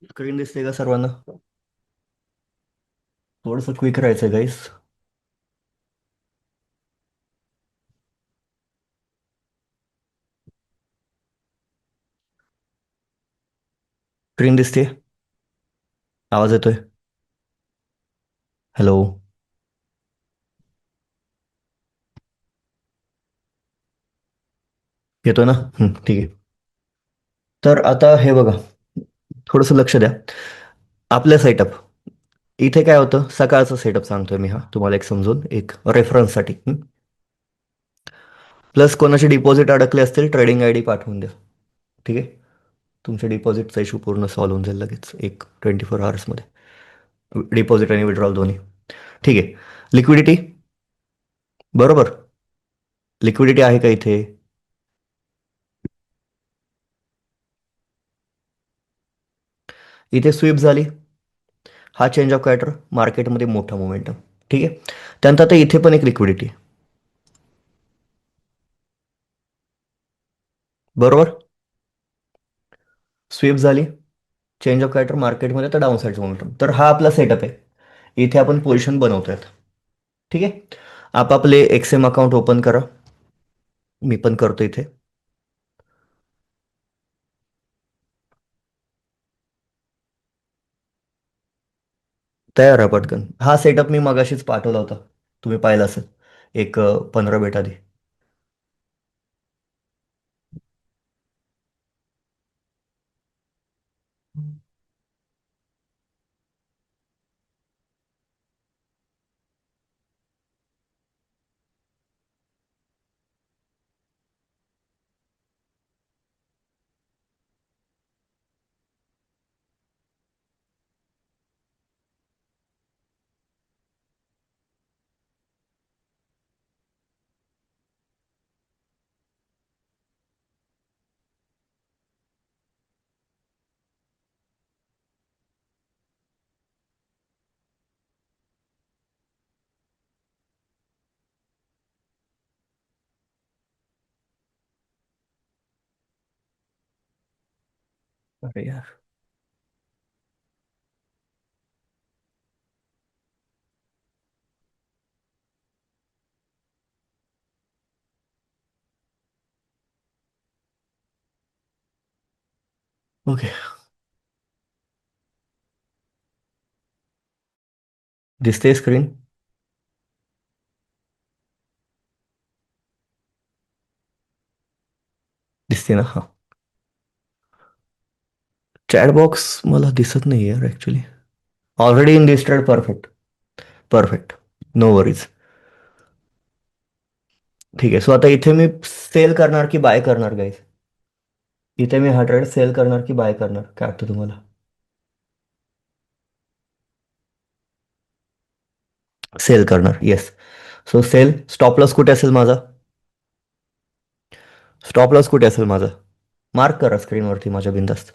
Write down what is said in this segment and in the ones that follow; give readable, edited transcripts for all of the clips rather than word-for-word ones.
Screen दिसते का सर्वांना? थोडंसं क्विक राहायचं गाईस. स्क्रीन दिसते? आवाज येतोय? हॅलो? येतोय ना? ठीक आहे. तर आता हे बघा, थोडंसं लक्ष द्या. आपलं सेटअप इथे काय होतं, सकाळचं सेटअप सांगतोय मी, हा तुम्हाला एक समजून, एक रेफरन्ससाठी. प्लस कोणाचे डिपॉझिट अडकले असतील, ट्रेडिंग आय डी पाठवून द्या. ठीक आहे. तुमच्या डिपॉझिटचा इशू पूर्ण सॉल्व्ह होऊन जाईल लगेच, एक 24 आवर्समध्ये. डिपॉझिट आणि विड्रॉल दोन्ही. ठीक आहे. लिक्विडिटी, बरोबर. लिक्विडिटी आहे का इथे? इथे स्वीप झाली. हा चेंज ऑफ कॅरेक्टर, मार्केटमध्ये मोठा मोमेंटम. ठीक आहे. त्यानंतर आता इथे पण एक लिक्विडिटी, बरोबर. स्वीप झाली, चेंज ऑफ कॅरेक्टर मार्केटमध्ये, तर डाऊन साईडचं मोमेंटम. तर हा आपला सेटअप आहे. इथे आपण पोझिशन बनवतोय. ठीक आहे. आपापले एक्सएम अकाउंट ओपन करा. मी पण करतो इथे. तयार आहे पटकन. हा सेटअप मी मगाशीच पाठवला होता, तुम्ही पाहिला असेल, एक 15 मिनिट आधी. अरे यार. ओके. दिसते स्क्रीन? दिसते ना? हा. चॅट बॉक्स मला दिसत नाही यार actually. Already in listed. Perfect. Perfect. No worries. ठीक आहे. सो आता इथे मी सेल करणार की बाय करणार गाईज? इथे मी 100 सेल करणार की बाय करणार, काय वाटतं तुम्हाला? सेल करणार, yes. So sell. Stop loss कुठे असेल माझा? स्टॉप लॉस कुठे असेल माझा? मार्क करा स्क्रीनवरती माझ्या, बिंदास्त.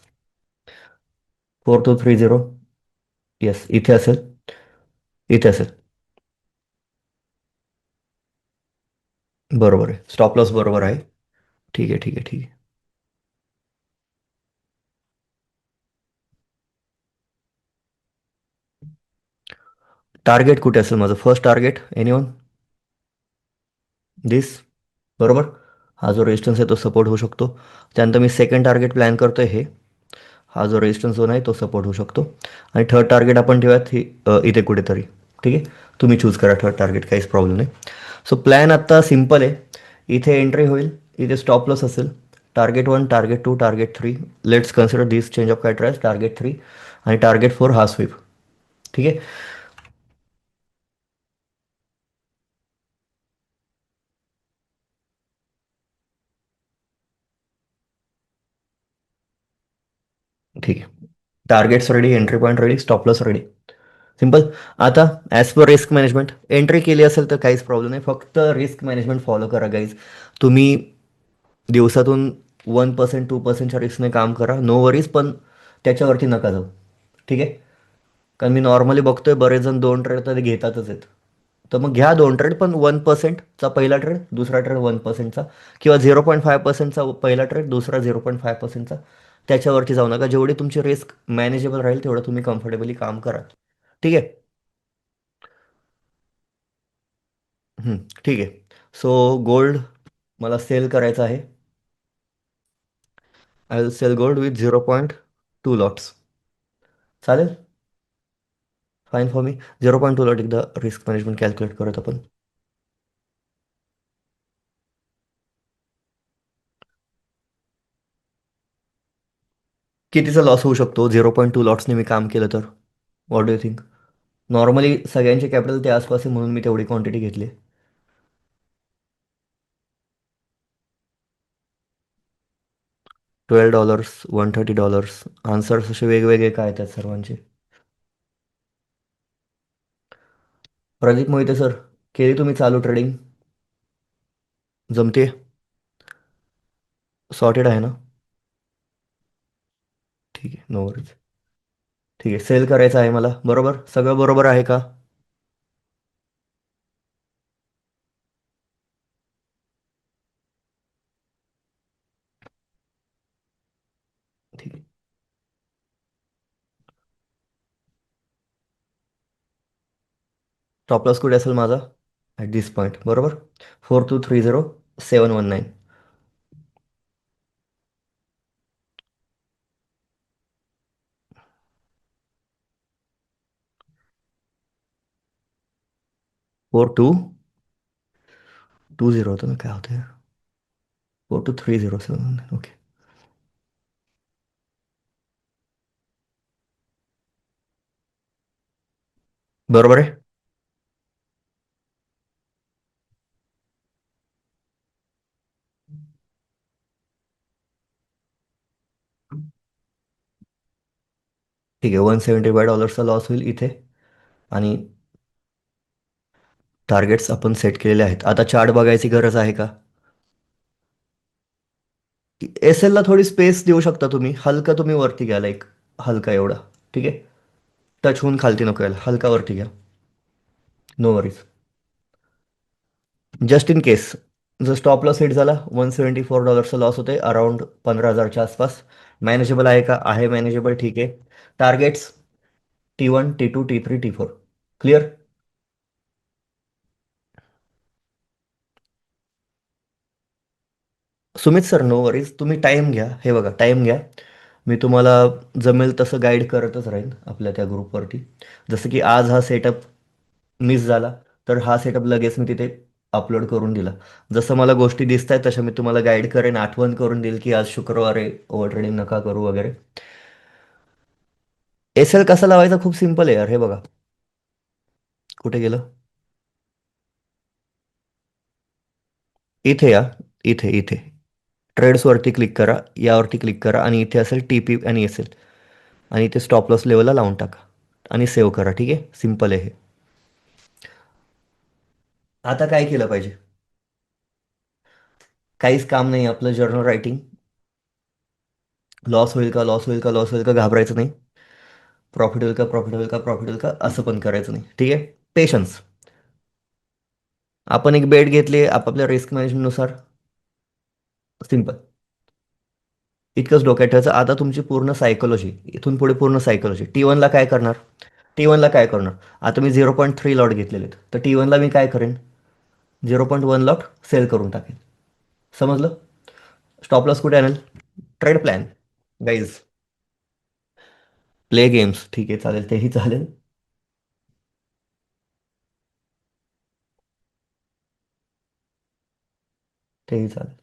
4230. येस, इथे असेल. इथे असेल. बरोबर आहे, स्टॉप लॉस बरोबर आहे. ठीक आहे, ठीक आहे, ठीक आहे. टार्गेट कुठे असेल माझं? First target, anyone? दिस. बरोबर. हा जो रेजिस्टन्स आहे तो सपोर्ट होऊ शकतो. त्यानंतर मी सेकंड टार्गेट प्लॅन करतोय हे. हा जो रेजिस्टन्स झोन आहे तो सपोर्ट होऊ शकतो. आणि थर्ड टार्गेट आपण ठेवूयात ही, इथे कुठेतरी. ठीक आहे. तुम्ही चूज करा थर्ड टार्गेट, काहीच प्रॉब्लेम नाही. सो प्लॅन आत्ता सिम्पल आहे. इथे एंट्री होईल. इथे स्टॉप लॉस असेल. Target 1, target 2, target 3. Let's consider this change of character target 3. आणि टार्गेट 4 हा स्वीप. ठीक आहे. ठीक आहे. Targets ready, entry point ready, stop loss ready. Simple. आता as per risk management, entry केली असेल तर काहीच प्रॉब्लेम नाही, फक्त रिस्क मॅनेजमेंट फॉलो करा गाईज. तुम्ही दिवसातून 1% 2%च्या रिस्कने काम करा, नो वरीज, पण त्याच्यावरती नका जाऊ. ठीक आहे. कारण मी नॉर्मली बघतोय बरेच जण 2 ट्रेड तर घेतातच आहेत. तर मग घ्या 2 ट्रेड, पण 1%चा पहिला ट्रेड, दुसरा ट्रेड 1%चा, किंवा 0.5%चा पहिला ट्रेड, दुसरा 0.5%चा, त्याच्यावरती जाऊ नका. जेवढी तुमची रिस्क मॅनेजेबल राहील तेवढं तुम्ही कम्फर्टेबली काम करा. ठीक आहे. हं, ठीक आहे. सो गोल्ड मला सेल करायचं आहे. I will sell gold with 0.2 lots. चालेल? Fine for me. 0.2 लॉट एकदा रिस्क मॅनेजमेंट कॅल्क्युलेट करत आपण. कितीचा लॉस होऊ शकतो 0.2 लॉट्सने मी काम केलं तर? What do you think? Normally सगळ्यांचे कॅपिटल ते आसपास आहे म्हणून मी तेवढी क्वांटिटी घेतली. $12, $130. आन्सर्स असे वेगवेगळे काय आहेत सर्वांचे? प्रदीप मोहिते सर, केली तुम्ही चालू ट्रेडिंग? जमते? सॉर्टेड आहे ना? ठीक आहे, नो वरीज. ठीक आहे, सेल करायचं आहे मला, बरोबर? सगळं बरोबर आहे का? ठीक आहे. स्टॉप लॉस कुठे असेल माझा? ॲट दिस पॉईंट, बरोबर? 4230719. 4220 होतं ना, काय होतं? 4230719. ओके. बरोबर आहे. ठीक आहे, $175 लॉस होईल इथे. आणि टार्गेट्स आपण सेट केलेले आहेत. आता चार्ट बघायची गरज आहे का? एस एलला थोडी स्पेस देऊ शकता तुम्ही. हलका तुम्ही वरती घ्या, लाईक हलका एवढा. ठीक आहे. टच होऊन खालती नको यायला, हलका वरती घ्या. No worries. Just in case जर स्टॉप लॉस हिट झाला, $174 लॉस होते, अराउंड 15,000च्या आसपास. मॅनेजेबल आहे का? आहे मॅनेजेबल. ठीक आहे. Targets T1, T2, T3, T4. Clear? Sumit sir, no worries. तुम्ही टाईम घ्या. हे बघा, टाईम घ्या. मी तुम्हाला जमेल तसं गाईड करतच राहीन आपल्या त्या ग्रुपवरती. जसं की आज हा सेटअप मिस झाला, तर हा सेटअप लगेच मी तिथे अपलोड करून दिला. जसं मला गोष्टी दिसत आहेत तशा मी तुम्हाला गाईड करेन, आठवण करून देईल की आज शुक्रवार आहे, ओव्हर ट्रेडिंग नका करू वगैरे. एस एल कसा लावायचा? खूप सिम्पल आहे यार, हे बघा. कुठे गेलं? इथे या. इथे इथे ट्रेड्सवरती क्लिक करा, यावरती क्लिक करा आणि इथे असेल टी पी आणि एस एल. आणि इथे स्टॉप लॉस लेवलला लावून टाका आणि सेव्ह करा. ठीक आहे, सिम्पल आहे हे. आता काय केलं पाहिजे? काहीच काम नाही आपलं, जर्नल रायटिंग. लॉस होईल का, लॉस होईल का, लॉस होईल का, घाबरायचं नाही. प्रॉफिट होईल का, प्रॉफिट होईल का, प्रॉफिट होईल का, असं पण करायचं नाही. ठीक आहे. पेशन्स. आपण एक बेट घेतली आपापल्या रिस्क मॅनेजमेंटनुसार. सिम्पल. इतकंच डोक्यात ठेवायचं. आता तुमची पूर्ण सायकोलॉजी, इथून पुढे पूर्ण सायकोलॉजी. T1ला काय करणार? T1ला काय करणार? आता मी 0.3 लॉट घेतलेले आहेत, तर T1ला मी काय करेन? 0.1 लॉट सेल करून टाकेन. समजलं? स्टॉप लॉस कुठे आणेल? Trade plan. Guys, play games. ठीक आहे, चालेल, तेही चालेल. तेही चालेल.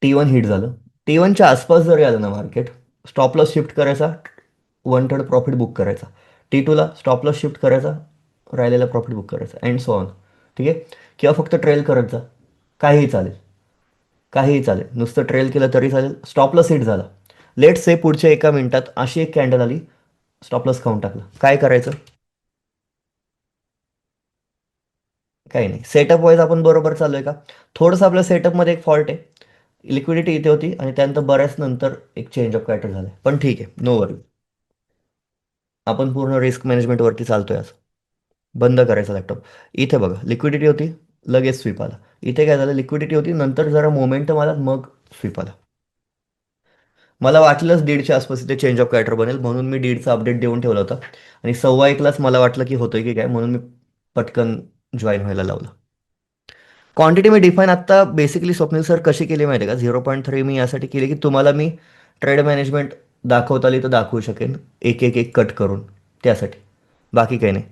T1 हिट झालं. T1च्या आसपास जरी आलं ना मार्केट, स्टॉप लॉस शिफ्ट करायचा, 1/3 प्रॉफिट बुक करायचा. T2ला स्टॉप लॉस शिफ्ट करायचा, राहिलेला प्रॉफिट बुक करायचा, अँड सो ऑन. ठीक आहे. किंवा फक्त ट्रेल करत जा. काहीही चालेल. काहीही चालेल, नुसतं ट्रेल केलं तरी चालेल. स्टॉप लॉस हिट झाला, लेट से पुढच्या 1 मिनिटात अशी एक कॅन्डल आली, स्टॉप लॉस खाऊन टाकला, काय करायचं? काही नाही. सेटअप वाईज आपण बरोबर चालू का? थोडंसं आपल्या सेटअपमध्ये एक फॉल्ट आहे. लिक्विडिटी इथे होती आणि त्यानंतर बऱ्याच नंतर एक चेंज ऑफ पॅटर्न झालं, पण ठीक आहे, नो वरी. आपण पूर्ण रिस्क मॅनेजमेंटवरती चालतोय आज. बंद करायचा लॅपटॉप. इथे बघा, लिक्विडिटी होती, लगेच स्वीप आला. इथे काय झालं, लिक्विडिटी होती, नंतर जरा मोमेंटम आला, मग स्वीप आला. मला वाटलंच दीडच्या आसपास इथे चेंज ऑफ कॅरेक्टर बनेल, म्हणून मी दीडचा अपडेट देऊन ठेवला होता. आणि सव्वा एकलाच मला वाटलं की होतोय की काय, म्हणून मी पटकन जॉईन व्हायला लावलं. क्वांटिटी मी डिफाईन आत्ता बेसिकली स्वप्नील सर कशी केली माहिती आहे का, 0.3 मी यासाठी केली की तुम्हाला मी ट्रेड मॅनेजमेंट दाखवता आली तर दाखवू शकेन, एक एक एक कट करून, त्यासाठी, बाकी काही नाही.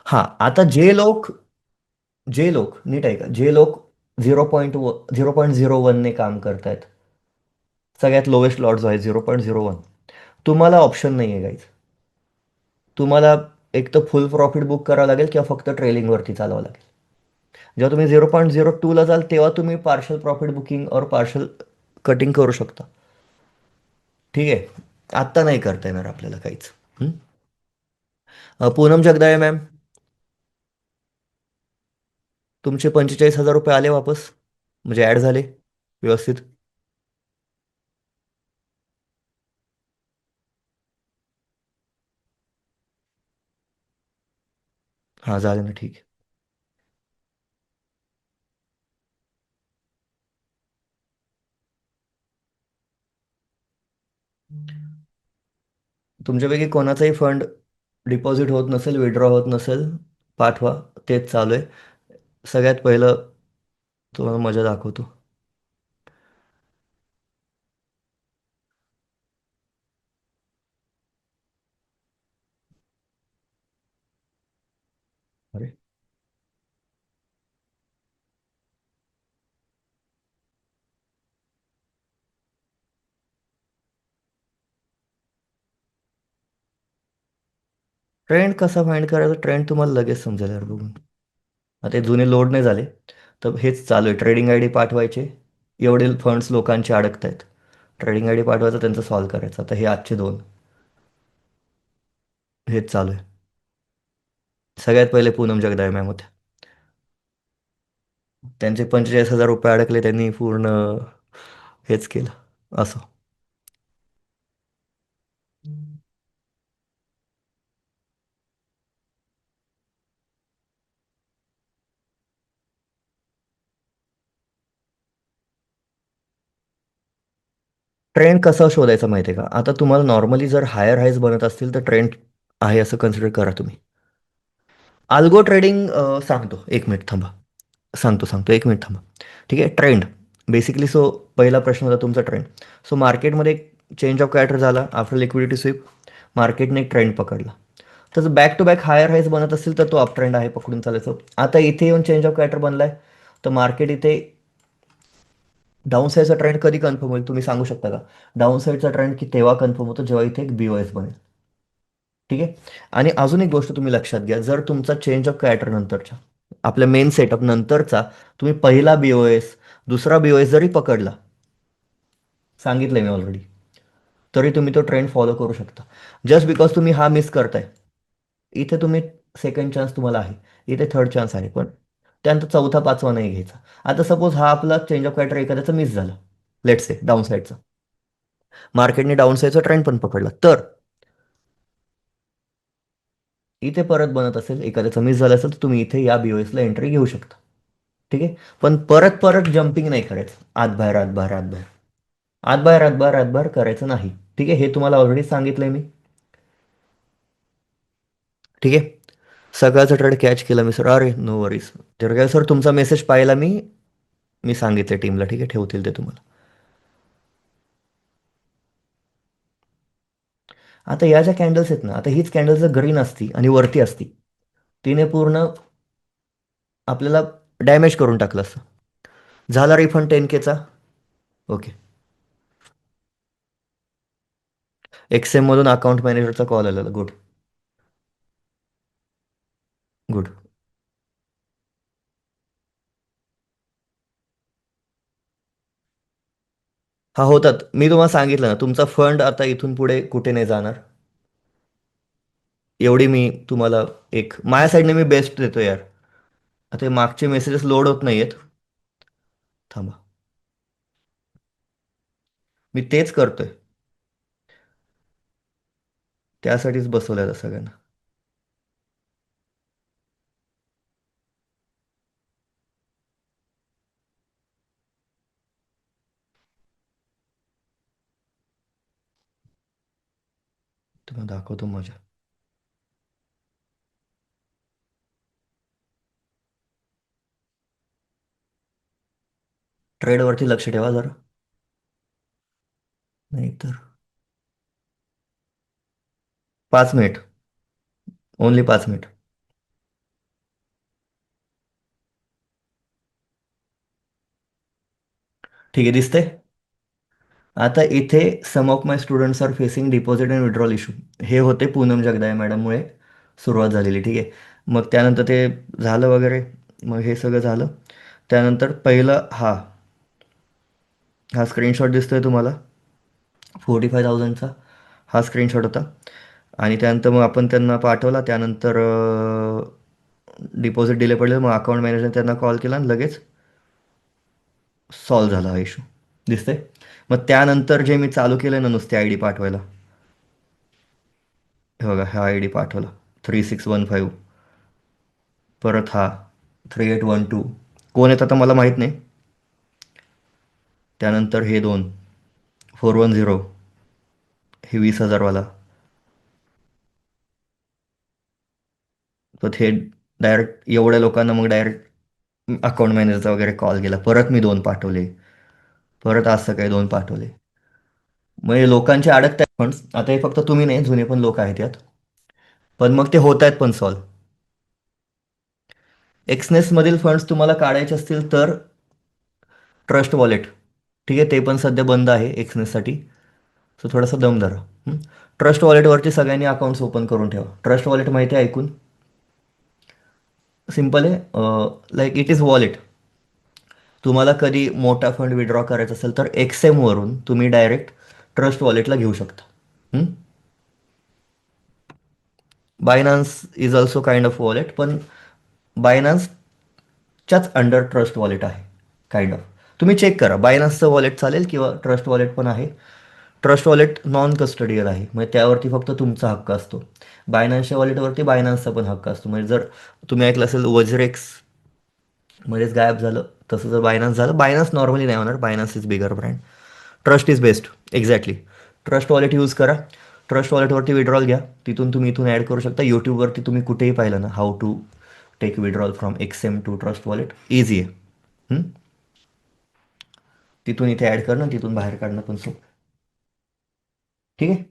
हां, आता जे लोक नीट आहे का, जे लोक 0.01ने काम करतायत, सगळ्यात लोएस्ट लॉट्स आहे 0.01, तुम्हाला ऑप्शन नाही आहे गाईज. तुम्हाला एक तर फुल प्रॉफिट बुक करावं लागेल किंवा फक्त ट्रेलिंगवरती चालवावं लागेल. जेव्हा तुम्ही 0.02ला जाल तेव्हा तुम्ही पार्शल प्रॉफिट बुकिंग और पार्शल कटिंग करू शकता. ठीक आहे, आत्ता नाही करता येणार आपल्याला काहीच. हं? पूनम जगदाळे मॅम, तुमचे 45,000 रुपये आले वापस, म्हणजे ॲड झाले व्यवस्थित. हां, झाले ना, ठीक आहे. तुमच्यापैकी कोणाचाही फंड डिपॉझिट होत नसेल, विड्रॉ होत नसेल, पाठवा. तेच चालू आहे. सगळ्यात पहिलं तुम्हाला मजा दाखवतो. अरे, ट्रेंड कसा फाइंड करायचा, ट्रेंड तुम्हाला लगेच समजेल यार बघून. आता हे जुने लोड नाही झाले, तर हेच चालू आहे. ट्रेडिंग आय डी पाठवायचे, एवढे फंड्स लोकांचे अडकत आहेत. ट्रेडिंग आय डी पाठवायचं, त्यांचं सॉल्व्ह करायचं. आता हे आजचे दोन, हेच चालू आहे. सगळ्यात पहिले पूनम जगदाळे मॅम होत्या. त्यांचे 45,000 रुपये अडकले, त्यांनी पूर्ण हेच केलं असं. ट्रेंड कसा शोधायचा माहिती आहे का, आता तुम्हाला नॉर्मली जर हायर हायज बनत असतील तर ट्रेंड आहे असं कन्सिडर करा तुम्ही. अल्गो ट्रेडिंग, सांगतो, एक मिनिट थांबा. सांगतो, एक मिनिट थांबा. ठीक आहे, ट्रेंड बेसिकली, सो पहिला प्रश्न होता तुमचा ट्रेंड. सो मार्केटमध्ये एक चेंज ऑफ कॅरेक्टर झाला आफ्टर लिक्विडिटी स्वीप, मार्केटने एक ट्रेंड पकडला. तर back to back higher highs बनत असेल तर तो अप ट्रेंड आहे, पकडून चालायचं. आता इथे येऊन चेंज ऑफ कॅरेक्टर बनलाय, तर मार्केट इथे डाऊन साईडचा ट्रेंड कधी कन्फर्म होईल तुम्ही सांगू शकता का? डाऊन साईडचा ट्रेंड की तेव्हा कन्फर्म होतो जेव्हा इथे एक बीओएस बनेल. ठीक आहे. आणि अजून एक गोष्ट तुम्ही लक्षात घ्या, जर तुमचा चेंज ऑफ कॅरेक्टर नंतरच्या, आपल्या मेन सेटअप नंतरचा, तुम्ही पहिला बीओएस, दुसरा बीओएस जरी पकडला, सांगितलंय मी ऑलरेडी, तरी तुम्ही तो ट्रेंड फॉलो करू शकता. जस्ट बिकॉज तुम्ही हा मिस करताय, इथे तुम्ही सेकंड चान्स तुम्हाला आहे, इथे थर्ड चान्स आहे, पण त्यानंतर चौथा पाचवा नाही घ्यायचा. आता सपोज हा आपला चेंज ऑफ कॅरेक्टर एखाद्याचा मिस झाला, लेट्स से डाऊन साईडचा, मार्केटने डाऊन साईडचा ट्रेंड पण पकडला, तर इथे परत बनत असेल, एखाद्याचा मिस झाला असेल, तर तुम्ही इथे या बीओएसला एंट्री घेऊ शकता. ठीक आहे, पण परत परत जम्पिंग नाही करायचं, आत बाहेर आत बाहेर आत बाहेर, आत बाहेर आत बाहेर आत बाहेर करायचं नाही. ठीक आहे, हे तुम्हाला ऑलरेडी सांगितलंय मी. ठीक आहे, सकाळचा ट्रेड कॅच केला मी सर, अरे नो वरीज. तर काय सर, तुमचा मेसेज पाहिला मी, मी सांगितलं टीमला, ठीक आहे, ठेवतील ते तुम्हाला. आता या ज्या कॅन्डल्स आहेत ना, आता हीच कॅन्डल जर ग्रीन असती आणि वरती असती, तिने पूर्ण आपल्याला डॅमेज करून टाकलं असतं. झाला रिफंड 10K चा. ओके. एक्सएम मधून अकाउंट मॅनेजरचा कॉल आलेला, गुड. गुड. हा, होतात. मी तुम्हाला सांगितलं ना, तुमचा फंड आता इथून पुढे कुठे नाही जाणार, एवढी मी तुम्हाला, एक माझ्या साईडने मी बेस्ट देतो यार. आता हे मागचे मेसेजेस लोड होत नाहीयेत, थांबा, मी तेच करतोय, त्यासाठीच बसवलंय आता सगळ्यांना. तुम्हाला दाखवतो माझ्या ट्रेडवरती लक्ष ठेवा जरा. नाहीतर 5 मिनिट, ओनली 5 मिनिट. ठीक आहे, दिसतंय. आता इथे some of my students are facing deposit and withdrawal issue. हे होते पूनम जगदाळे मॅडममुळे सुरुवात झालेली, ठीक आहे. मग त्यानंतर ते झालं वगैरे. मग हे सगळं झालं. त्यानंतर पहिलं हा स्क्रीनशॉट दिसतोय तुम्हाला 45,000चा. हा स्क्रीनशॉट होता. आणि त्यानंतर मग आपण त्यांना पाठवला. त्यानंतर डिपॉझिट डिले पडले. मग अकाउंट मॅनेजरने त्यांना कॉल केला आणि लगेच सॉल्व्ह झाला हा इशू. दिसतंय. मग त्यानंतर जे मी चालू केलं ना नुसते आय डी पाठवायला, हे बघा हा आय डी पाठवला 3615. परत हा 3812. कोण येतं आता मला माहीत नाही. त्यानंतर हे दोन 410, हे 20,000वाला. तर हे डायरेक्ट एवढ्या लोकांना मग डायरेक्ट अकाउंट मॅनेजरचा वगैरे कॉल केला. परत मी दोन पाठवले. परत असं काही दोन पाठवले. म्हणजे लोकांचे अडकत आहेत फंड्स. आता हे फक्त तुम्ही नाही, जुने पण लोक आहेत यात. पण मग ते होत आहेत पण सॉल्व्ह. एक्सनेस मधील फंड्स तुम्हाला काढायचे असतील तर ट्रस्ट वॉलेट, ठीक आहे, ते पण सध्या बंद आहे एक्सनेससाठी. सो थोडासा दम धरा. ट्रस्ट वॉलेटवरती सगळ्यांनी अकाउंट्स ओपन करून ठेवा. ट्रस्ट वॉलेट माहिती आहे ऐकून? सिम्पल आहे. Like it is wallet. तुम्हाला कधी मोठा फंड विड्रॉ करायचा असेल तर एक्सएमवरून तुम्ही डायरेक्ट ट्रस्ट वॉलेटला घेऊ शकता. Binance is also kind of wallet, पण बायनान्सच्याच अंडर ट्रस्ट वॉलेट आहे. Kind of. तुम्ही चेक करा, बायनान्सचं वॉलेट चालेल किंवा ट्रस्ट वॉलेट पण आहे. ट्रस्ट वॉलेट नॉन कस्टडियल आहे, म्हणजे त्यावरती फक्त तुमचा हक्क असतो. बायनान्सच्या वॉलेटवरती बायनान्सचा पण हक्क असतो. म्हणजे जर तुम्ही ऐकलं असेल वज्रेक्स मध्येच गायब झालं, तसं जर बायनान्स झालं. बायनान्स नॉर्मली नाही होणार, Binance is bigger brand. Trust is best. Exactly. Trust wallet use करा. ट्रस्ट वॉलेटवरती विड्रॉल घ्या. तिथून तुम्ही इथून ॲड करू शकता. यूट्यूबवरती तुम्ही कुठेही पाहिलं ना, how to take withdrawal from XM to trust wallet, easy आहे. हम्म? तिथून इथे ॲड करणं, तिथून बाहेर काढणं पण सोपं. ठीक आहे.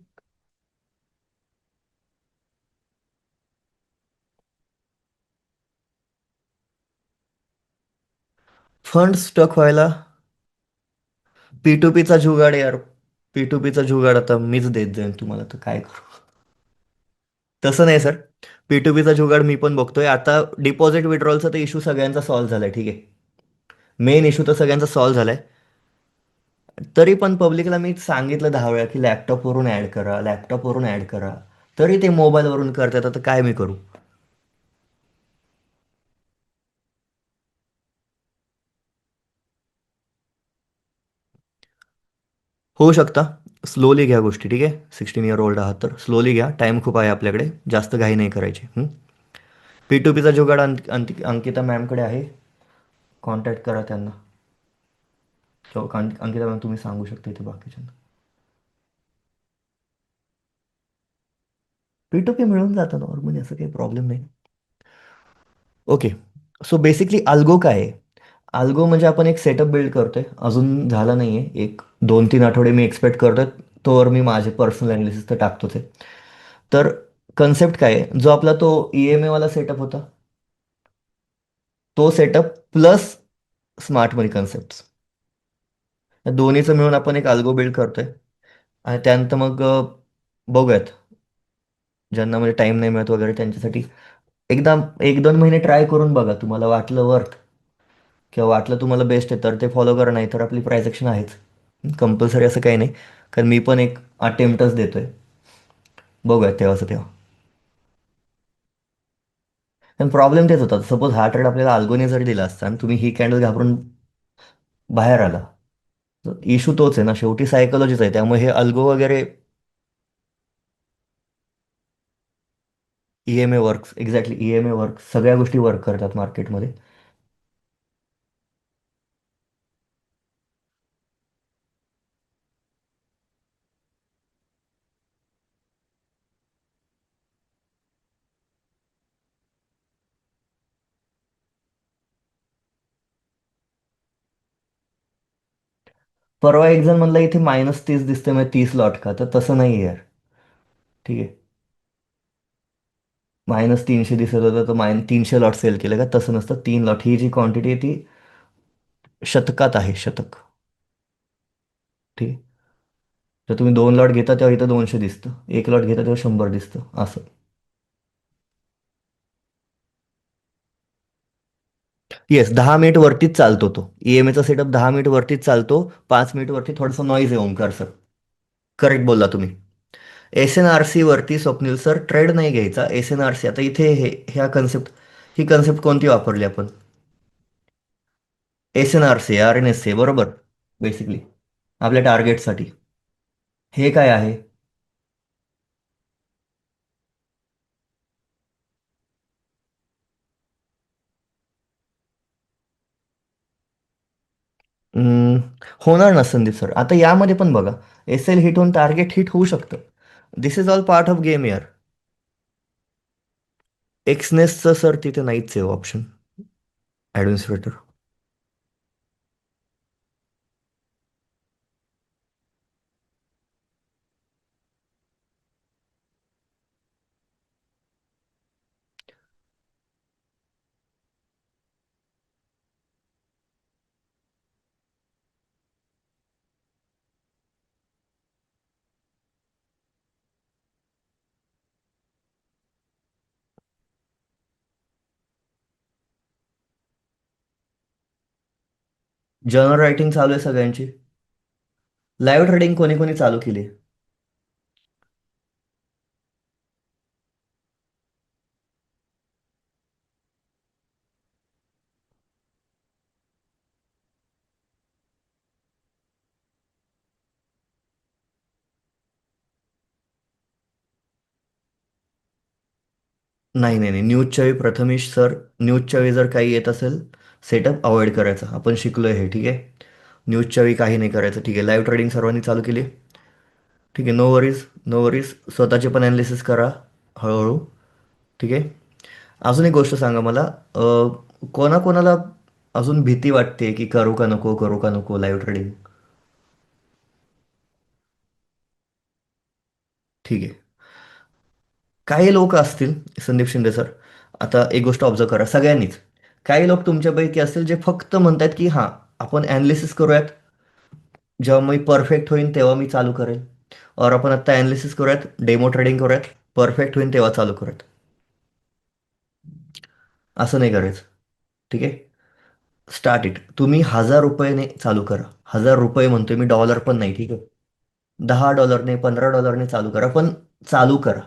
फंड स्टक व्हायला पी टू पीचा जुगाड यार. पी टू पीचा जुगाड आता मीच देत जाईन तुम्हाला, तर काय करू. तसं नाही सर. पी टू पीचा जुगाड मी पण बघतोय आता. डिपॉझिट विड्रॉलचा तर इश्यू सगळ्यांचा सॉल्व्ह झालाय, ठीक आहे. मेन इश्यू तर सगळ्यांचा सॉल्व्ह झालाय. तरी पण पब्लिकला मी सांगितलं 10 वेळा की लॅपटॉपवरून ॲड करा, लॅपटॉपवरून ॲड करा. तरी ते मोबाईलवरून करतात. आता काय मी करू. होऊ शकता. स्लोली घ्या गोष्टी, ठीक आहे. 16 इयर ओल्ड आहात तर स्लोली घ्या. टाईम खूप आहे आपल्याकडे. जास्त घाई नाही करायची. पी टू पीचा जुगाड अंकिता मॅमकडे आहे. कॉन्टॅक्ट करा त्यांना. किंवा अंकिता मॅम तुम्ही सांगू शकता इथे बाकीच्यांना. पी टू पी मिळून जातं नॉर्मली, असं काही प्रॉब्लेम नाही. ओके. सो बेसिकली अल्गो काय आहे? अल्गो म्हणजे आपण एक सेटअप बिल्ड करतोय. अजून झाला नाही आहे. एक 2-3 आठवडे मी एक्सपेक्ट करतोय. तोवर मी माझे पर्सनल ॲनालिसिस तर टाकतोच आहे. तर कन्सेप्ट काय आहे? जो आपला तो EMA वाला सेटअप होता, तो सेटअप प्लस स्मार्ट मनी कन्सेप्ट, या दोन्हीचं मिळून आपण एक अल्गो बिल्ड करतोय. आणि त्यानंतर मग बघूयात. ज्यांना म्हणजे टाईम नाही मिळत वगैरे त्यांच्यासाठी एकदा 1-2 महिने ट्राय करून बघा. तुम्हाला वाटलं वर्थ किंवा वाटलं तुम्हाला बेस्ट आहे तर ते फॉलो करा, नाही तर आपली प्राइस ॲक्शन आहेच. कंपल्सरी असं काही नाही. कारण मी पण एक अटेम्प्टच देतोय. बघूयात तेव्हाचं तेव्हा. पण प्रॉब्लेम तेच होता. सपोज हा ट्रेड आपल्याला अल्गोने जरी दिला असता आणि तुम्ही ही कॅन्डल घाबरून बाहेर आला, इशू तोच आहे ना शेवटी. सायकोलॉजीच आहे. त्यामुळे हे अल्गो वगैरे EMA work, exactly EMA work, सगळ्या गोष्टी वर्क करतात मार्केटमध्ये. परवा एक जण म्हणला इथे -30 दिसते, म्हणजे 30 लॉट का, तर तसं नाही यार. ठीक आहे. -300 दिसत होतं तर -300 लॉट सेल केले का, तसं नसतं. 3 लॉट ही जी क्वांटिटी आहे ती शतकात आहे, शतक. ठीक आहे. तर तुम्ही 2 लॉट घेता तेव्हा इथं 200 दिसतं, 1 लॉट घेता तेव्हा 100 दिसतं असं. येस, 10 मिनिट वरतीच चालतो तो. EMAचा सेटअप 10 मिनिट वरतीच चालतो. 5 मिनिट वरती थोडंसं नॉईज आहे ओमकार सर. करेक्ट बोलला तुम्ही. SNRC वरती स्वप्नील सर ट्रेड नाही घ्यायचा. SNRC आता इथे ह्या कन्सेप्ट, ही कन्सेप्ट कोणती वापरली आपण? SNRC, RNSC बरोबर. बेसिकली आपल्या टार्गेटसाठी. हे काय आहे? हम्म, होणार ना संदीप सर. आता यामध्ये पण बघा, SL हिट होऊन टार्गेट हिट होऊ शकतं. This is all part of game यार. एक्सनेसचं सर तिथे नाहीच आहे ऑप्शन. ॲडमिनिस्ट्रेटर. जर्नल रायटिंग चालू आहे सगळ्यांची. लाईव्ह ट्रेडिंग कोणी कोणी चालू केली? नाही नाही नाही, न्यूजच्या वेळी प्रथमेश सर, न्यूजच्या वेळी जर काही येत असेल सेटअप अवॉइड करायचा. आपण शिकलोय हे, ठीक आहे. न्यूजच्या वेळी काही नाही करायचं, ठीक आहे. लाईव्ह ट्रेडिंग सर्वांनी चालू केली. ठीक आहे, नो वरीज, नो वरीज. स्वतःचे पण ॲनालिसिस करा हळूहळू. ठीक आहे. अजून एक गोष्ट सांगा मला, कोणाकोणाला अजून भीती वाटते की करू का नको, करू का नको लाईव्ह ट्रेडिंग? ठीक आहे. काही लोक असतील, संदीप शिंदे सर, आता एक गोष्ट ऑब्झर्व करा सगळ्यांनीच. काही लोक तुमच्यापैकी असतील जे फक्त म्हणतात की हां, आपण ॲनालिसिस करूयात, जेव्हा मी परफेक्ट होईन तेव्हा मी चालू करेल. और आपण आत्ता ॲनालिसिस करूयात, डेमो ट्रेडिंग करूयात, परफेक्ट होईन तेव्हा चालू करूयात. असं नाही करायचं. ठीक आहे. Start it. तुम्ही 1,000 रुपयाने चालू करा. 1,000 रुपये म्हणतोय मी, डॉलर पण नाही, ठीक आहे. $10, $15 चालू करा, पण चालू करा.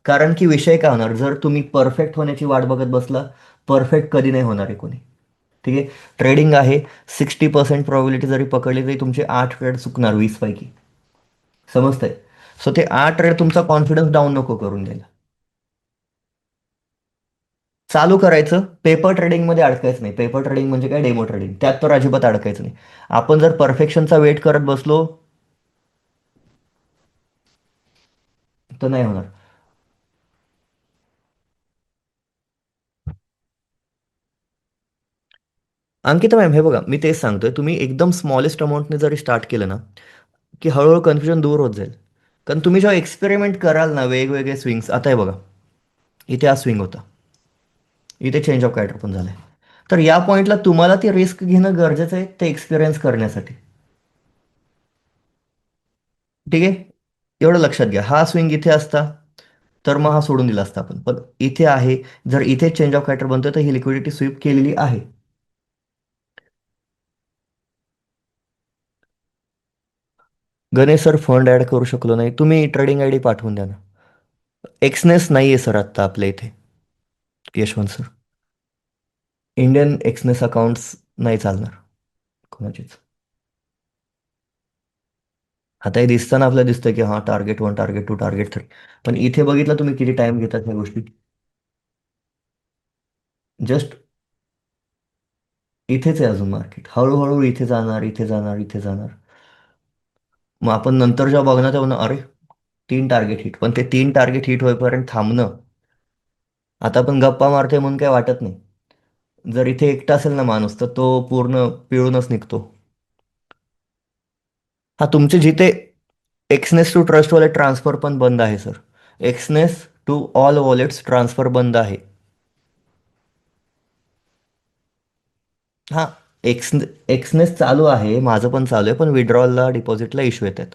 कारण की विषय काय होणार, जर तुम्ही परफेक्ट होण्याची वाट बघत बसला, परफेक्ट कधी नाही होणार आहे कोणी. ठीक आहे. ट्रेडिंग आहे. 60% प्रॉबिलिटी जरी पकडली तरी तुमचे 8 ट्रेड चुकणार 20 पैकी. समजतंय? सो ते 8 ट्रेड तुमचा कॉन्फिडन्स डाऊन नको करून द्यायला. चालू करायचं. पेपर ट्रेडिंगमध्ये अडकायचं नाही. पेपर ट्रेडिंग म्हणजे काय, डेमो ट्रेडिंग, त्यात तर अजिबात अडकायचं नाही. आपण जर परफेक्शनचा वेट करत बसलो तर नाही होणार. अंकिता मॅम, हे बघा, मी तेच सांगतोय, तुम्ही एकदम स्मॉलेस्ट अमाऊंटने जरी स्टार्ट केलं ना, की हळूहळू कन्फ्युजन दूर होत जाईल. कारण तुम्ही जेव्हा एक्सपेरिमेंट कराल ना, वेगवेगळे स्विंग्स, आता हे बघा, इथे हा स्विंग होता, इथे चेंज ऑफ कॅरेक्टर पण झालाय. तर या पॉईंटला तुम्हाला ती रिस्क घेणं गरजेचं आहे, ते एक्सपिरियन्स करण्यासाठी. ठीक आहे. एवढं लक्षात घ्या. हा स्विंग इथे असता तर मग हा सोडून दिला असता आपण, पण इथे आहे. जर इथे चेंज ऑफ कॅरेक्टर बनतोय तर ही लिक्विडिटी स्वीप केलेली आहे. गणेश सर, फंड ऍड करू शकलो नाही. तुम्ही ट्रेडिंग आयडी पाठवून द्या ना. एक्सनेस नाही आहे सर आत्ता आपल्या इथे, Yashwant sir. Indian Exness accounts नाही चालणार कोणाचीच. आता हे दिसताना आपल्याला दिसतं की हां, टार्गेट 1, टार्गेट 2, टार्गेट 3. पण इथे बघितलं तुम्ही किती टाइम घेतात ह्या गोष्टी. जस्ट इथेच आहे अजून मार्केट. हळूहळू इथे जाणार, इथे जाणार, इथे जाणार. मग आपण नंतर जेव्हा बघणार तेव्हा ना, अरे 3 टार्गेट हिट, पण ते 3 टार्गेट हिट होईपर्यंत थांबणं. आता आपण गप्पा मारतोय म्हणून काय वाटत नाही. जर इथे एकटा असेल ना माणूस, तर तो पूर्ण पिळूनच निघतो. हा, तुमचे जिथे Exness to trust wallet transfer पण बंद आहे sir. Exness to all wallets transfer बंद आहे. हा, एक्सनेस चालू आहे, माझं पण चालू आहे, पण विड्रॉलला डिपॉझिटला इश्यू येतात.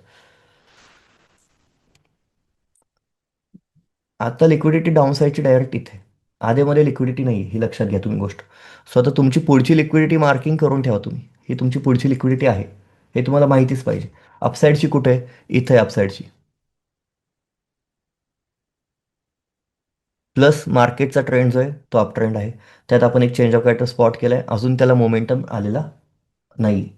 आता लिक्विडिटी डाऊन साईडची डायरेक्ट इथे. आधेमध्ये लिक्विडिटी नाही, ही लक्षात घ्या तुम्ही गोष्ट. सो आता तुमची पुढची लिक्विडिटी मार्किंग करून ठेवा तुम्ही. ही तुमची पुढची लिक्विडिटी आहे, हे तुम्हाला माहितीच पाहिजे. अपसाईडची कुठे आहे? इथे आहे अपसाईडची. प्लस मार्केटचा ट्रेंड जो आहे तो अप ट्रेंड आहे. त्यात आपण एक चेंज ऑफ कॅरेक्टर स्पॉट केलाय, अजून त्याला मोमेंटम आलेला नाही.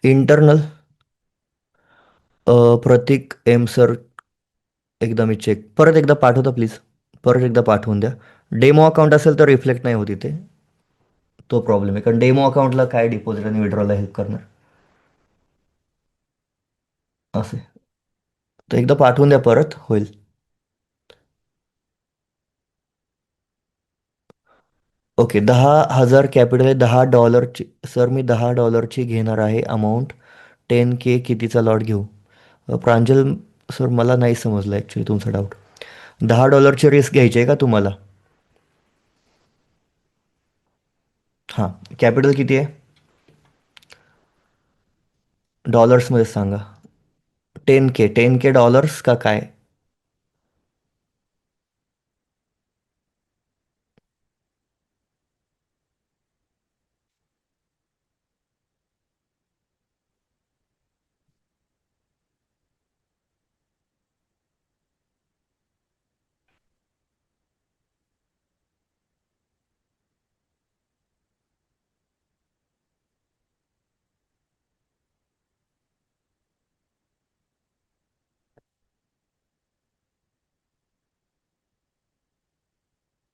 इंटरनल, प्रतीक एम सर, एकदा मी चेक परत एकदा पाठवतो प्लीज. परत एकदा पाठवून द्या. डेमो अकाउंट असेल तर रिफ्लेक्ट नाही होत इथे. तो प्रॉब्लेम आहे, कारण डेमो अकाउंटला काय डिपॉझिट आणि विड्रॉला हेल्प करणार असे. तर एकदा पाठवून द्या, परत होईल. ओके, 10,000 कॅपिटल आहे, $10 सर, मी $10 घेणार आहे अमाऊंट. 10K कितीचा लॉट घेऊ? प्रांजल सर, मला नाही समजलं ॲक्च्युली तुमचा डाऊट. $10 रिस्क घ्यायची आहे का तुम्हाला? हां. कॅपिटल किती आहे? डॉलर्समध्ये सांगा. 10K डॉलर्स का काय?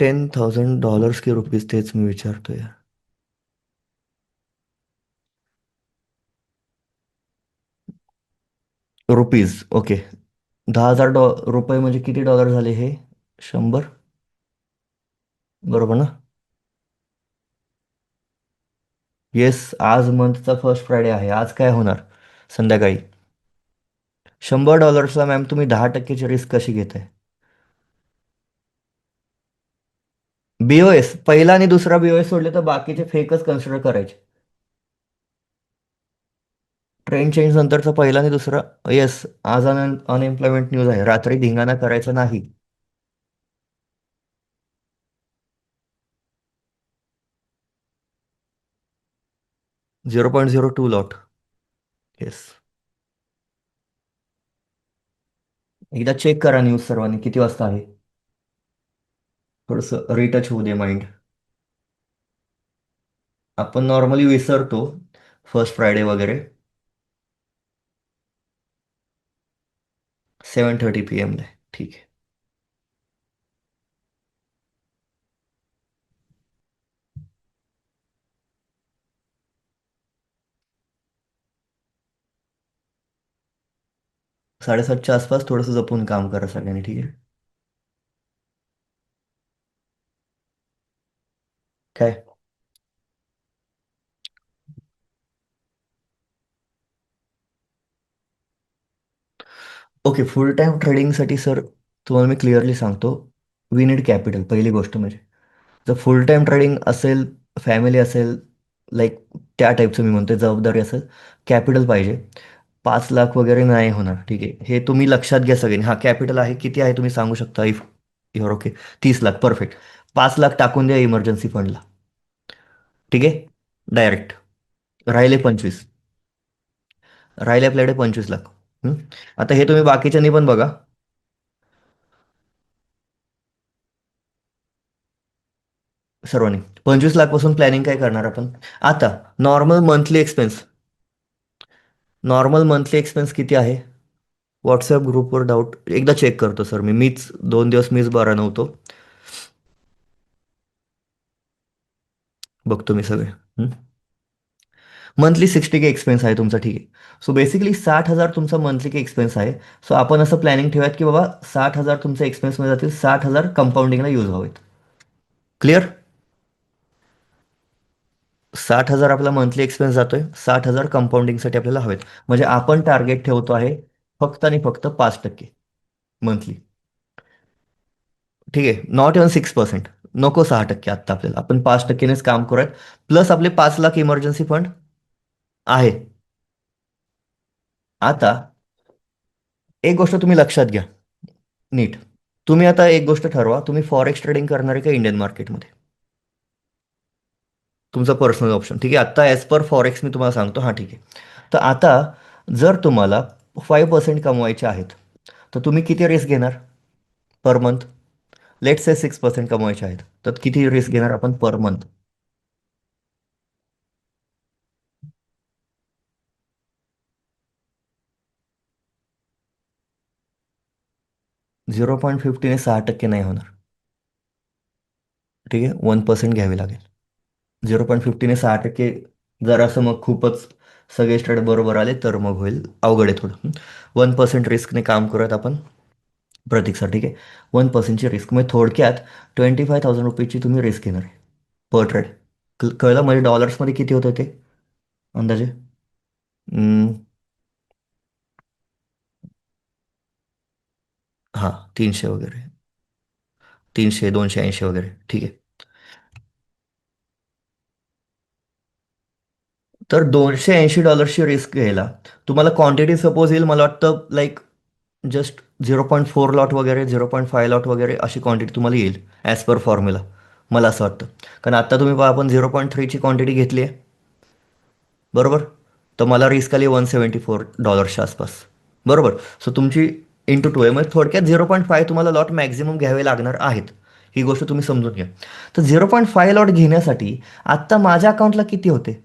10,000 डॉलर्स की रुपीज, तेच मी विचारतोय. Rupees, okay. 10,000 रुपये म्हणजे किती डॉलर झाले हे? 100, बरोबर ना? येस, आज मंथचा फर्स्ट फ्रायडे आहे. आज काय होणार संध्याकाळी? $100 मॅम, तुम्ही 10%ची रिस्क कशी घेताय? बीओएस पहिला आणि दुसरा बीओएस सोडले तर बाकीचे फेकच कन्सिडर करायचे. ट्रेंड चेंज नंतरचा पहिला आणि दुसरा. येस, आज अनएम्प्लॉयमेंट न्यूज आहे, रात्री धिंगाणा करायचा नाही. 0.02 लॉट. येस. एकदा चेक करा न्यूज सर्वांनी, किती वाजता आहे. थोडंसं रिटच होऊ दे माइंड. आपण नॉर्मली विसरतो फर्स्ट फ्रायडे वगैरे. 7:30 PM ला आहे. ठीक आहे. 7:30च्या आसपास थोडंसं जपून काम करा सगळ्यांनी, ठीक आहे? काय? ओके, फुल टाईम ट्रेडिंगसाठी सर तुम्हाला मी क्लिअरली सांगतो, वी नीड कॅपिटल, पहिली गोष्ट म्हणजे. जर फुल टाईम ट्रेडिंग असेल, फॅमिली असेल, लाईक त्या टाईपचं मी म्हणते, जबाबदारी असेल, कॅपिटल पाहिजे. 5 लाख वगैरे नाही होणार, ठीक आहे? हे तुम्ही लक्षात घ्या सगळ्यांनी. हा, कॅपिटल आहे, किती आहे तुम्ही सांगू शकता if your okay? 30 lakh, perfect. 5 lakh टाकून द्या इमर्जन्सी फंडला, ठीक आहे? डायरेक्ट. राहिले 25. राहिले आपल्याकडे 25 लाख. हं? आता हे तुम्ही बाकीच्यांनी पण बघा. सर्वांनी 25 लाख पासून प्लॅनिंग काय करणार आपण? आता नॉर्मल मंथली एक्सपेन्स किती आहे? व्हॉट्सअप ग्रुपवर डाऊट एकदा चेक करतो सर, मीच 2 दिवस मीच बरा नव्हतो. बघतो मी सगळे. मंथली 60K एक्सपेन्स आहे तुमचा, ठीक आहे. सो बेसिकली 60,000 तुमचा मंथली के एक्सपेन्स आहे. सो आपण असं प्लॅनिंग ठेवूयात की बाबा 60,000 तुमच्या एक्सपेन्समध्ये जातील, 60,000 कंपाऊंडिंगला यूज हवेत. क्लिअर? 60,000 आपला मंथली एक्सपेन्स जातोय, 60,000 कंपाऊंडिंगसाठी आपल्याला हवेत. म्हणजे आपण टार्गेट ठेवतो आहे फक्त आणि फक्त 5% मंथली. ठीक आहे, नॉट इव्हन 6%. नको 6% आत्ता आपल्याला, आपण 5%नेच काम करूयात. प्लस आपले 5 लाख इमर्जन्सी फंड आहे. आता एक गोष्ट तुम्ही लक्षात घ्या नीट. तुम्ही आता एक गोष्ट ठरवा, तुम्ही फॉरेक्स ट्रेडिंग करणार आहे का इंडियन मार्केटमध्ये? तुमचा पर्सनल ऑप्शन, ठीक आहे. आता ॲज पर फॉरेक्स मी तुम्हाला सांगतो, हां ठीक आहे. तर आता जर तुम्हाला 5% कमवायचे आहेत, तर तुम्ही किती रिस्क घेणार पर मंथ? लेट से 6% कमवायचे आहेत, तर किती रिस्क घेणार आपण पर मंथ? 0.50ने 6% नाही होणार. ठीक आहे, 1% घ्यावी लागेल. 0.50ने 6%, जरासं मग खूपच सगळे स्टेट बरोबर आले तर मग होईल, अवघड आहे थोडं. 1% रिस्कने काम करूयात आपण. प्रतीक सर, ठीक आहे. 1%ची रिस्क म्हणजे थोडक्यात 25,000 रुपीची तुम्ही रिस्क घेणार आहे पर ट्रेड. कळलं? म्हणजे डॉलर्समध्ये किती होतं ते अंदाजे? हम्म, हां, 300 वगैरे, 300, 280 वगैरे, ठीक आहे. तर $280ची रिस्क घ्यायला तुम्हाला क्वांटिटी सपोज येईल, मला वाटतं लाईक जस्ट 0.4 लॉट वगैरे, 0.5 लॉट वगैरे अशी क्वांटिटी तुम्हाला येईल ॲज पर फॉर्म्युला, मला असं वाटतं. कारण आत्ता तुम्ही पहा, आपण 0.3ची क्वांटिटी घेतली आहे, बरोबर? तर मला रिस्क आली $174च्या आसपास, बरोबर? सो तुमची इंटू 2 आहे, म्हणजे थोडक्यात 0.5 तुम्हाला लॉट मॅक्झिमम घ्यावे लागणार आहेत. ही गोष्ट तुम्ही समजून घ्या. तर 0.5 लॉट घेण्यासाठी आत्ता माझ्या अकाउंटला किती होते?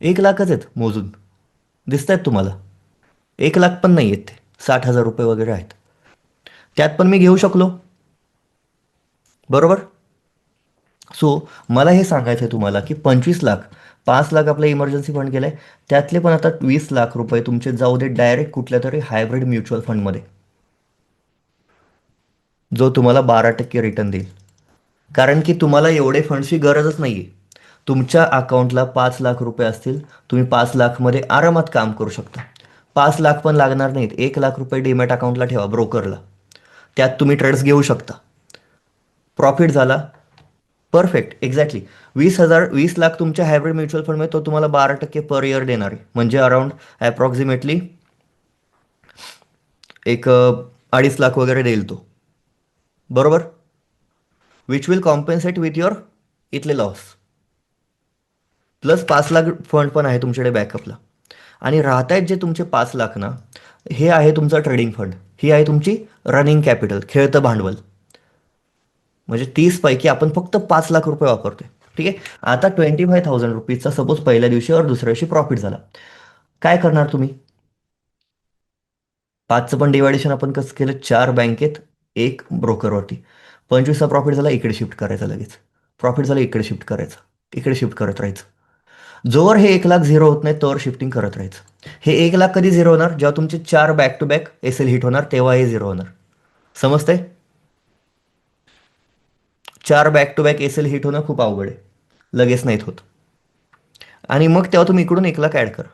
1 लाखच आहेत मोजून, दिसत आहेत तुम्हाला? 1 लाख पण नाही आहेत ते, 60,000 रुपये वगैरे आहेत. त्यात पण मी घेऊ शकलो, बरोबर? सो मला हे सांगायचं आहे तुम्हाला की 25 लाख, 5 लाख आपला इमर्जन्सी फंड गेलाय, त्यातले पण आता 20 लाख रुपये तुमचे जाऊ दे डायरेक्ट कुठल्या तरी हायब्रिड म्युच्युअल फंडमध्ये, जो तुम्हाला 12% रिटर्न देईल. कारण की तुम्हाला एवढे फंड्सची गरजच नाही आहे. तुमच्या अकाउंटला 5 लाख रुपये असतील, तुम्ही 5 लाखमध्ये आरामात काम करू शकता. 5 लाख पण लागणार नाहीत, 1 लाख रुपये डीमॅट अकाउंटला ठेवा ब्रोकरला, त्यात तुम्ही ट्रेड्स घेऊ शकता. प्रॉफिट झाला, परफेक्ट, एक्झॅक्टली. 20 लाख तुमच्या हायब्रिड म्युच्युअल फंडमध्ये तो तुम्हाला 12% पर इयर देणार आहे, म्हणजे अराउंड अप्रॉक्सिमेटली एक 2.5 लाख वगैरे देईल तो, बरोबर? Which will compensate with your इथले लॉस. प्लस 5 लाख फंड पण आहे तुमच्याकडे बॅकअपला. आणि राहत आहेत जे तुमचे 5 लाख ना, हे आहे तुमचा ट्रेडिंग फंड. ही आहे तुमची रनिंग कॅपिटल, खेळतं भांडवल. म्हणजे 30 पैकी आपण फक्त 5 लाख रुपये वापरतोय. ठीक आहे. आता 25,000 रुपीजचा सपोज पहिल्या दिवशी और दुसऱ्या दिवशी प्रॉफिट झाला, काय करणार तुम्ही? 5चं पण डिवायडेशन आपण कसं केलं? 4 बँकेत, एक ब्रोकरवरती. 25चा प्रॉफिट झाला, इकडे शिफ्ट करायचा लगेच. प्रॉफिट झाला, इकडे शिफ्ट करायचं, इकडे शिफ्ट करत राहायचं. जोवर हे 1 लाख झिरो होत नाही तोवर शिफ्टिंग करत राहायचं. हे 1 लाख कधी झिरो होणार? जेव्हा तुमचे 4 back to back S L hit होणार, तेव्हा हे झिरो होणार. समजतंय? 4 back to back S L hit होणं खूप अवघड आहे, लगेच नाहीत होत. आणि मग तेव्हा तुम्ही इकडून 1 लाख ॲड करा.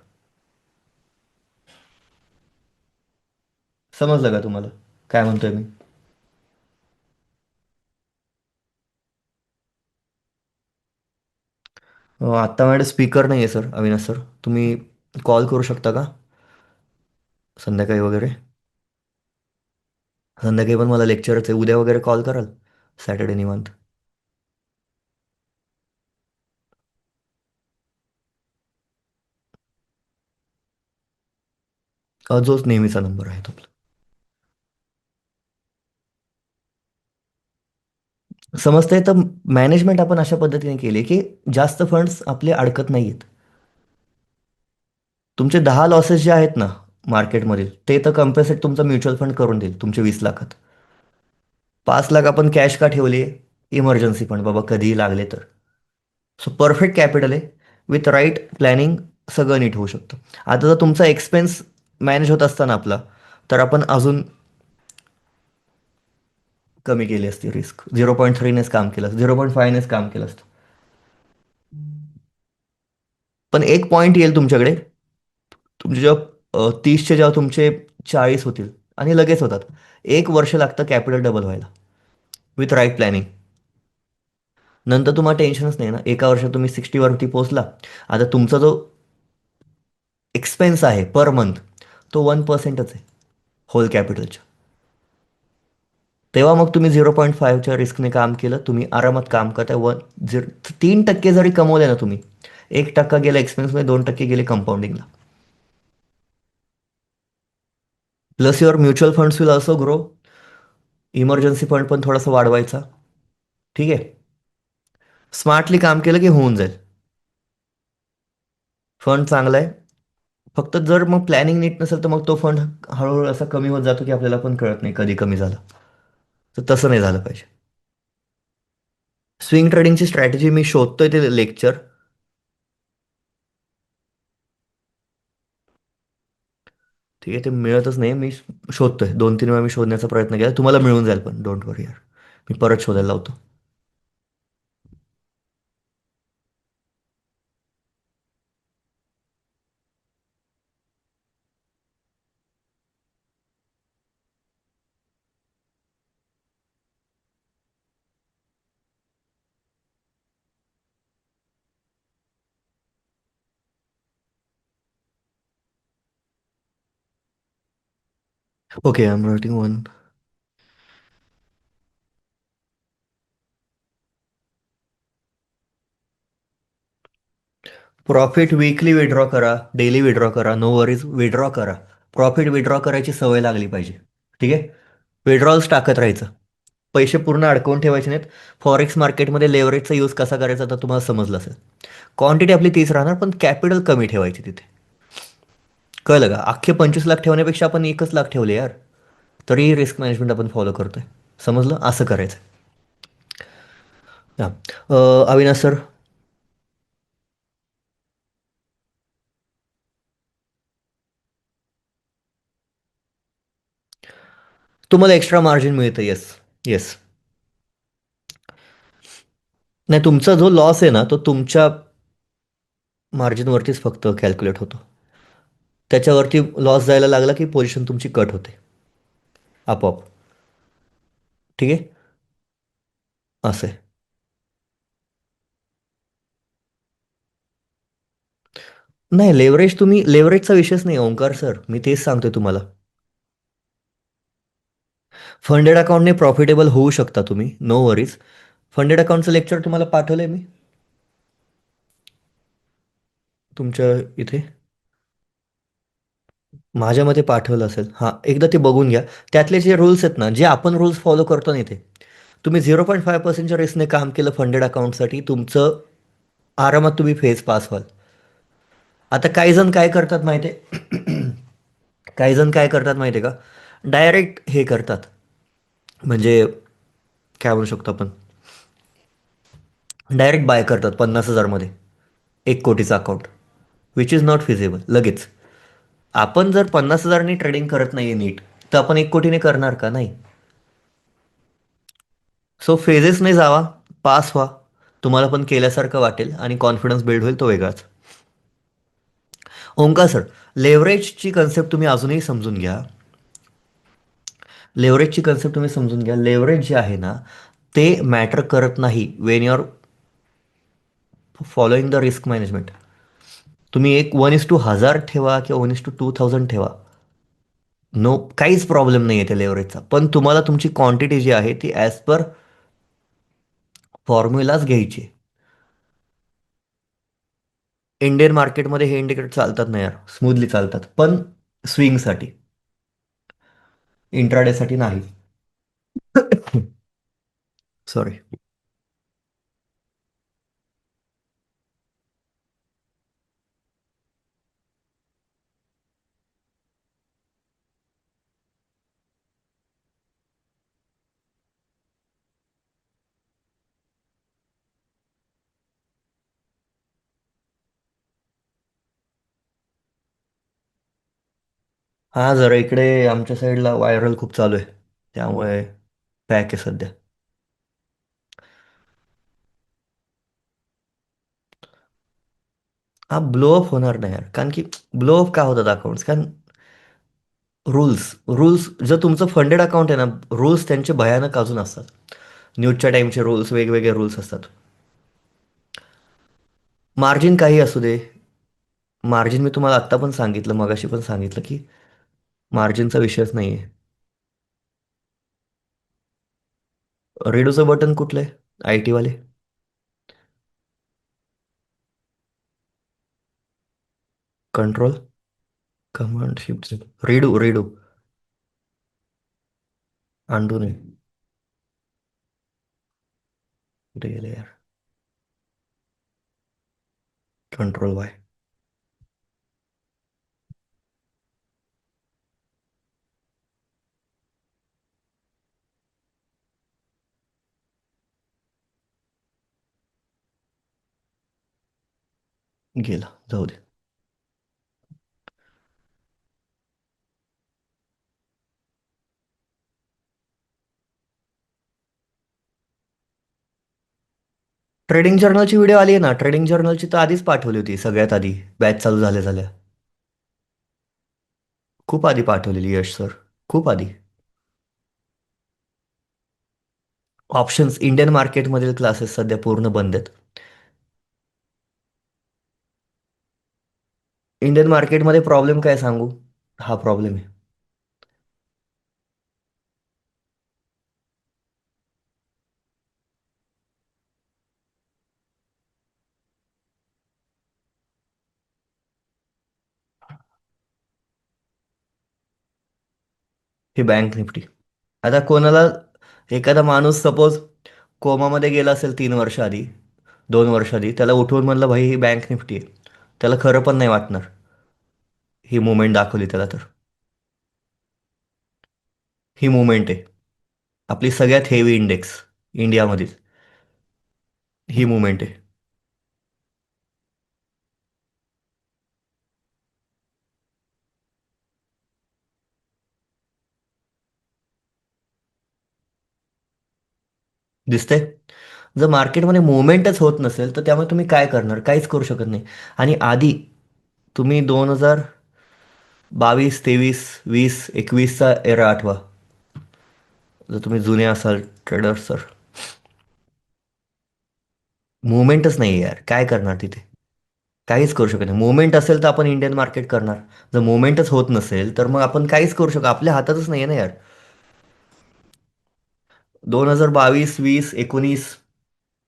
समजलं का तुम्हाला काय म्हणतोय मी? आत्ता माझ्याकडे स्पीकर नाही आहे सर, अविनाश सर. तुम्ही कॉल करू शकता का संध्याकाळी वगैरे? संध्याकाळी पण मला लेक्चरच आहे, उद्या वगैरे कॉल कराल? सॅटर्डे निवांत. जोच नेहमीचा नंबर आहे तो. समजतंय? तर मॅनेजमेंट आपण अशा पद्धतीने केली की जास्त फंड्स आपले अडकत नाहीयेत. तुमचे 10 लॉसेस जे आहेत ना मार्केटमधील, ते तर कम्पेन्सेट तुमचा म्युच्युअल फंड करून देईल तुमचे 20 लाखात. 5 लाख आपण कॅश का ठेवली? इमर्जन्सी फंड, बाबा कधीही लागले तर. सो परफेक्ट कॅपिटल आहे. विथ राईट प्लॅनिंग सगळं नीट होऊ शकतं. आता जर तुमचा एक्सपेन्स मॅनेज होत असताना आपला, तर आपण अजून कमी केली असती रिस्क. 0.3नेच काम केलं असतं, 0.5नेच काम केलं असतं. पण एक पॉईंट येईल तुमच्याकडे. तुमचे जेव्हा 30चे जेव्हा तुमचे 40 होतील, आणि लगेच होतात, 1 वर्ष लागतं कॅपिटल डबल व्हायला विथ राईट प्लॅनिंग. नंतर तुम्हाला टेन्शनच नाही ना, एका वर्षात तुम्ही 60वरती पोहोचला. आता तुमचा जो एक्सपेन्स आहे पर मंथ, तो 1%च आहे होल कॅपिटलच्या. तेव्हा मग तुम्ही 0.5च्या रिस्कने काम केलं, तुम्ही आरामात काम करताय. 3% जरी कमवले ना तुम्ही, 1% गेला एक्सपेन्समध्ये, 2% गेले कंपाऊंडिंगला. Plus your mutual funds will also grow. Emergency fund पण थोडासा वाढवायचा. ठीक आहे. स्मार्टली काम केलं की होऊन जाईल. फंड चांगला आहे. फक्त जर मग प्लॅनिंग नीट नसेल तर मग तो फंड हळूहळू असा कमी होत जातो की आपल्याला पण कळत नाही कधी कमी झाला. तर तसं नाही झालं पाहिजे. स्विंग ट्रेडिंगची स्ट्रॅटेजी मी शोधतोय ते लेक्चर. ठीक आहे, ते मिळतच नाही. मी शोधतोय, 2-3 वेळा मी शोधण्याचा प्रयत्न केला. तुम्हाला मिळून जाईल, पण डोंट वरी यार. मी परत शोधायला लावतो. Okay, I am writing one. Profit weekly withdraw करा, डेली विड्रॉ करा, नो वरीज, विड्रॉ करा. प्रॉफिट विड्रॉ करायची सवय लागली पाहिजे. ठीक आहे. विड्रॉल्स टाकत राहायचं. पैसे पूर्ण अडकवून ठेवायचे नाहीत. फॉरेक्स मार्केटमध्ये लेवरेजचा यूज कसा करायचा तर तुम्हाला समजलं असेल. क्वांटिटी आपली 30 राहणार, पण कॅपिटल कमी ठेवायची तिथे. कळलं का? अख्खे 25 लाख ठेवण्यापेक्षा आपण 1 लाख ठेवले यार, तरी रिस्क मॅनेजमेंट आपण फॉलो करतोय. समजलं? असं करायचं. हां. अविनाश सर, तुम्हाला एक्स्ट्रा मार्जिन मिळतं. येस. येस. नाही, तुमचा जो लॉस आहे ना तो तुमच्या मार्जिनवरतीच फक्त कॅल्क्युलेट होतो. त्याच्यावरती लॉस जायला लागला की पोझिशन तुमची कट होते आपोआप. ठीक आहे. असं आहे. नाही, लेवरेजचा विषयच नाही ओंकार सर, मी तेच सांगतोय तुम्हाला. फंडेड अकाउंटने प्रॉफिटेबल होऊ शकता तुम्ही, नो वरीज. फंडेड अकाउंटचं लेक्चर तुम्हाला पाठवलंय मी तुमच्या इथे. माझ्या मते पाठवलं असेल, हां, एकदा ते बघून घ्या. त्यातले जे रूल्स आहेत ना, जे आपण रूल्स फॉलो करतो ना इथे, तुम्ही 0.5%च्या रिस्कने काम केलं फंडेड अकाउंटसाठी, तुमचं आरामात तुम्ही फेज पास व्हाल. आता काही जण काय करतात माहिती आहे? काही जण काय करतात माहिती आहे का? डायरेक्ट हे करतात, म्हणजे काय म्हणू शकतो आपण, डायरेक्ट बाय करतात 50,000 मध्ये 1 कोटीचं account, which is not feasible. लगेच आपण जर 50,000नी ट्रेडिंग करत नाहीये नीट, तर आपण 1 कोटीने करणार का? नाही. सो फेजेसने जावा, पास व्हा. तुम्हाला पण केल्यासारखं वाटेल आणि कॉन्फिडन्स बिल्ड होईल, तो वेगळाच. ओंकार सर, लेव्हरेजची कन्सेप्ट तुम्ही अजूनही समजून घ्या. लेव्हरेजची कन्सेप्ट तुम्ही समजून घ्या. लेव्हरेज जे आहे ना, ते मॅटर करत नाही Wien your following the risk management. तुम्ही एक 1:1000 ठेवा किंवा 1:2000 ठेवा, नो, काहीच प्रॉब्लेम नाही आहे त्या लेवरेजचा. पण तुम्हाला तुमची क्वांटिटी जी आहे ती ॲज पर फॉर्म्युलाच घ्यायची. इंडियन मार्केटमध्ये हे इंडिकेटर चालतात नाही यार, स्मूथली चालतात, पण स्विंगसाठी, इंट्राडेसाठी नाही. सॉरी. हा जरा इकडे आमच्या साईडला व्हायरल खूप चालू आहे, त्यामुळे पॅक आहे सध्या. हा ब्लोअप होणार नाही यार, कारण की ब्लोअप का होतात अकाउंट्स, कारण रूल्स रूल्स जर तुमचं फंडेड अकाउंट आहे ना, रूल्स त्यांचे भयानक अजून असतात. न्यूजच्या टाईमचे रूल्स, वेगवेगळे रूल्स असतात. मार्जिन काही असू दे, मार्जिन मी तुम्हाला आत्ता पण सांगितलं, मगाशी पण सांगितलं की मार्जिनचा विषयच नाही आहे. रेडिओचं बटन कुठलं आहे? आय टीवाले. Control, command shift, redo redo. Undo नाही. कुठे गेले यार? Control Y. गेला, जाऊ दे. ट्रेडिंग जर्नलची व्हिडिओ आली आहे ना, ट्रेडिंग जर्नलची तर आधीच पाठवली होती, सगळ्यात आधी बॅच चालू झाल्या झाल्या. खूप आधी पाठवलेली यश सर, खूप आधी. ऑप्शन्स इंडियन मार्केटमधील क्लासेस सध्या पूर्ण बंद आहेत. इंडियन मार्केटमध्ये प्रॉब्लेम काय सांगू? हा प्रॉब्लेम आहे. ही बँक निफ्टी. आता कोणाला, एखादा माणूस सपोज कोमामध्ये गेला असेल 3 वर्ष आधी, 2 वर्ष आधी, त्याला उठवून म्हणलं भाई ही बँक निफ्टी आहे, त्याला खरं पण नाही वाटणार. ही मुवमेंट दाखवली त्याला तर. ही मुवमेंट आहे आपली सगळ्यात हेवी इंडेक्स इंडियामधील. ही मुवमेंट आहे. दिसते. जर मार्केटमध्ये मुवमेंटच होत नसेल तर त्यामुळे तुम्ही काय करणार? काहीच करू शकत नाही. आणि आधी तुम्ही 2022, 23, 20, 21चा एरा आठवा, जर तुम्ही जुने असाल ट्रेडर्स तर. मुवमेंटच नाही यार, काय करणार तिथे? काहीच करू शकत नाही. मुवमेंट असेल तर आपण इंडियन मार्केट करणार. जर मुवमेंटच होत नसेल तर मग आपण काहीच करू शकतो, आपल्या हातातच नाही आहे ना यार. 2022, 20,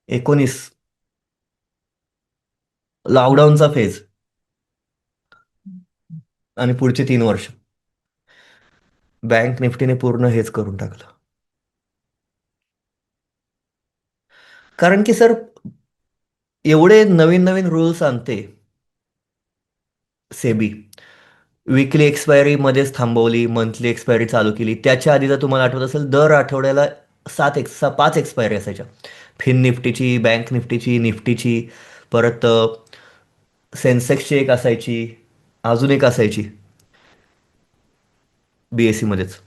19 लॉकडाऊनचा फेज, आणि पुढचे 3 वर्ष बँक निफ्टीने पूर्ण हेच करून टाकलं. कारण की सर, एवढे नवीन नवीन रूल्स आणते सेबी. विकली एक्सपायरी मध्येच थांबवली, मंथली एक्सपायरी चालू केली. त्याच्या आधी जर तुम्हाला आठवत असेल, दर आठवड्याला 5 एक्सपायरी असायच्या. फिन निफ्टीची, बँक निफ्टीची, निफ्टीची, परत सेन्सेक्सची एक असायची, अजून एक असायची BSE मध्येच.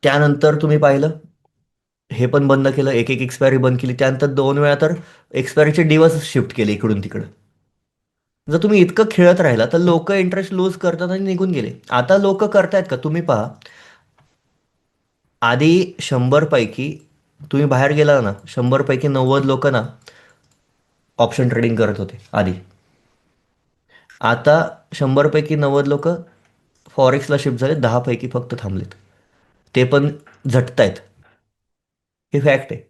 त्यानंतर तुम्ही पाहिलं, हे पण बंद केलं, एक एक एक्सपायरी बंद केली. त्यानंतर 2 वेळा तर एक्सपायरीचे दिवस शिफ्ट केले इकडून तिकडं. जर तुम्ही इतकं खेळत राहिला तर लोक इंटरेस्ट लूज करतात आणि निघून गेले. आता लोक करतायत का तुम्ही पहा. आधी 100 पैकी तुम्ही बाहेर गेला ना, 100 पैकी 90 लोक ना ऑप्शन ट्रेडिंग करत होते आधी. आता 100 पैकी 90 लोक फॉरेक्सला शिफ्ट झाले, 10 पैकी फक्त थांबलेत. ते पण झटतायत. हे फॅक्ट आहे.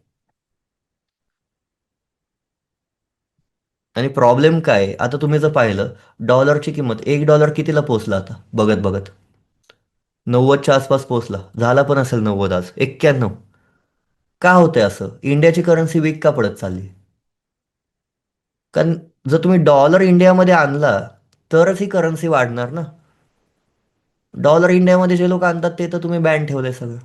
आणि प्रॉब्लेम काय आहे? आता तुम्ही जर पाहिलं, डॉलरची किंमत, $1 कितीला पोहोचला आता बघत बघत? 90च्या आसपास पोहोचला, झाला पण असेल 90 आज, 91. का होतंय असं? इंडियाची करन्सी वीक का पडत चालली? कारण जर तुम्ही डॉलर इंडियामध्ये आणला तरच ही करन्सी वाढणार ना. डॉलर इंडियामध्ये जे लोक आणतात ते तर तुम्ही बॅन ठेवलंय सगळं.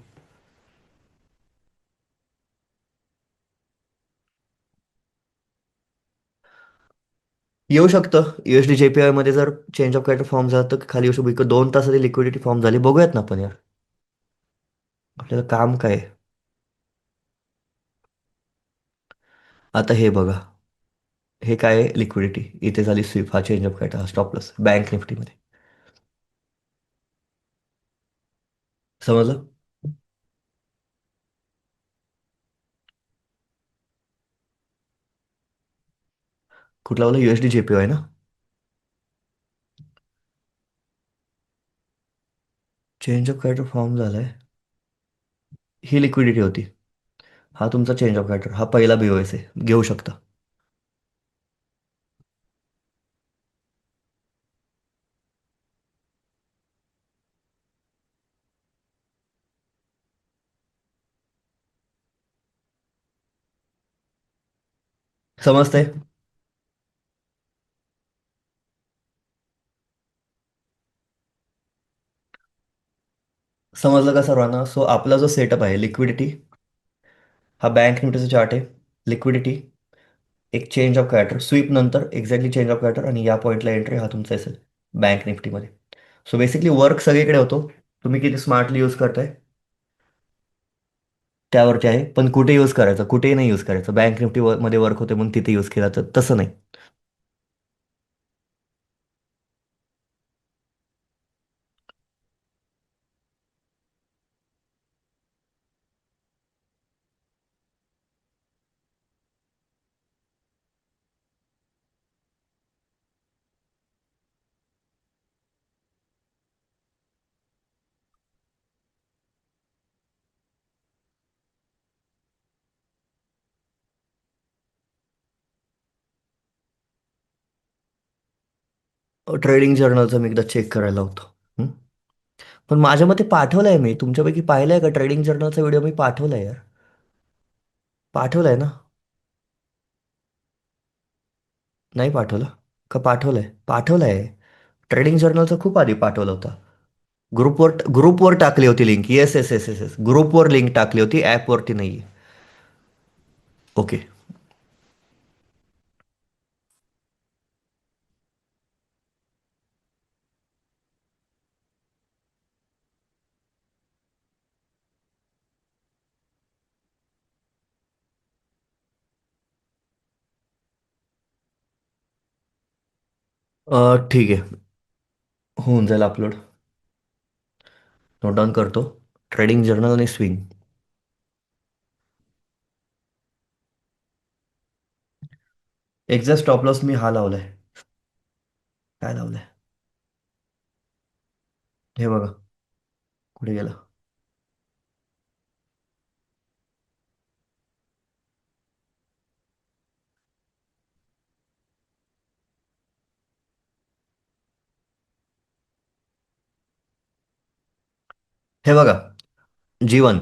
येऊ शकतं. USD JPY मध्ये जर चेंज ऑफ कॅरेक्टर फॉर्म झाला तर खाली येऊ शकतो. बिकॉज 2 तास आधी लिक्विडिटी फॉर्म झाली. बघूयात ना आपण यार, आपल्याला काम काय आहे? आता हे बघा, हे काय आहे? लिक्विडिटी इथे झाली स्विप, हा चेंज ऑफ कॅरेक्टर, हा स्टॉप लॉस बँक निफ्टीमध्ये. समजलं? कुठला वाला? USD JPY ना? चेंज ऑफ कॅरेक्टर फॉर्म झालाय. ही लिक्विडिटी होती. हा तुमचा चेंज ऑफ कॅरेक्टर, हा पहिला BOS आहे, घेऊ शकता. समजतंय? समजलं का सर्वांना? सो आपला जो सेटअप आहे, लिक्विडिटी, हा बँक निफ्टीचा चार्ट आहे. लिक्विडिटी, एक चेंज ऑफ कॅरेक्टर, स्वीप नंतर एक्झॅक्टली चेंज ऑफ कॅरेक्टर, आणि या पॉईंटला एंट्री, हा तुमचा असेल बँक निफ्टीमध्ये. सो बेसिकली वर्क सगळीकडे होतो. तुम्ही किती स्मार्टली यूज करताय त्यावरती आहे. पण कुठे यूज करायचं, कुठेही नाही यूज करायचं. बँक निफ्टी मध्ये वर्क होते म्हणून तिथे यूज केला तर तसं नाही. ट्रेडिंग जर्नलचं मी एकदा चेक करायला होतो. हं? पण माझ्या मते पाठवलंय मी तुमच्यापैकी, पाहिलंय का ट्रेडिंग जर्नलचा व्हिडिओ? मी पाठवलाय यार. पाठवलाय ना? नाही पाठवलं का? पाठवलंय, पाठवलंय. ट्रेडिंग जर्नलचा खूप आधी पाठवला होता. ग्रुपवर टाकली होती link. Yes yes yes yes yes, ग्रुपवर लिंक टाकली होती, ॲपवरती नाही. ओके. ठीक आहे, होऊन जाईल अपलोड. नोट डाऊन करतो. ट्रेडिंग जर्नल आणि स्विंग. एक्झॅक्ट स्टॉप लॉस मी हा लावलाय. काय लावलाय? हे बघा, कुठे गेला? हे बघा, जीवन,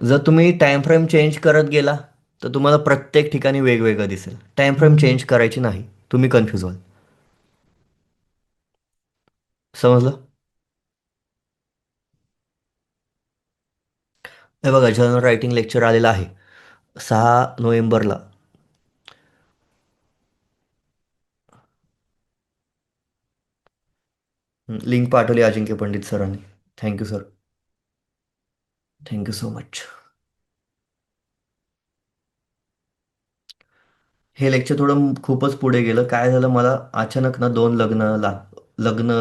जर तुम्ही टाइम फ्रेम चेंज करत गेला तर तुम्हाला प्रत्येक ठिकाणी वेगवेगळं दिसेल. टाइम फ्रेम चेंज करायची नाही, तुम्ही कन्फ्यूज व्हाल. समजलं? हे बघा, जर्नल रायटिंग लेक्चर आलेला आहे 6 नोव्हेंबरला. लिंक पाठवली अजिंक्य पंडित सरांनी. Thank you sir. Thank you so much. हे लेक्चर थोडं खूपच पुढे गेलं. काय झालं, मला अचानक ना दोन लग्न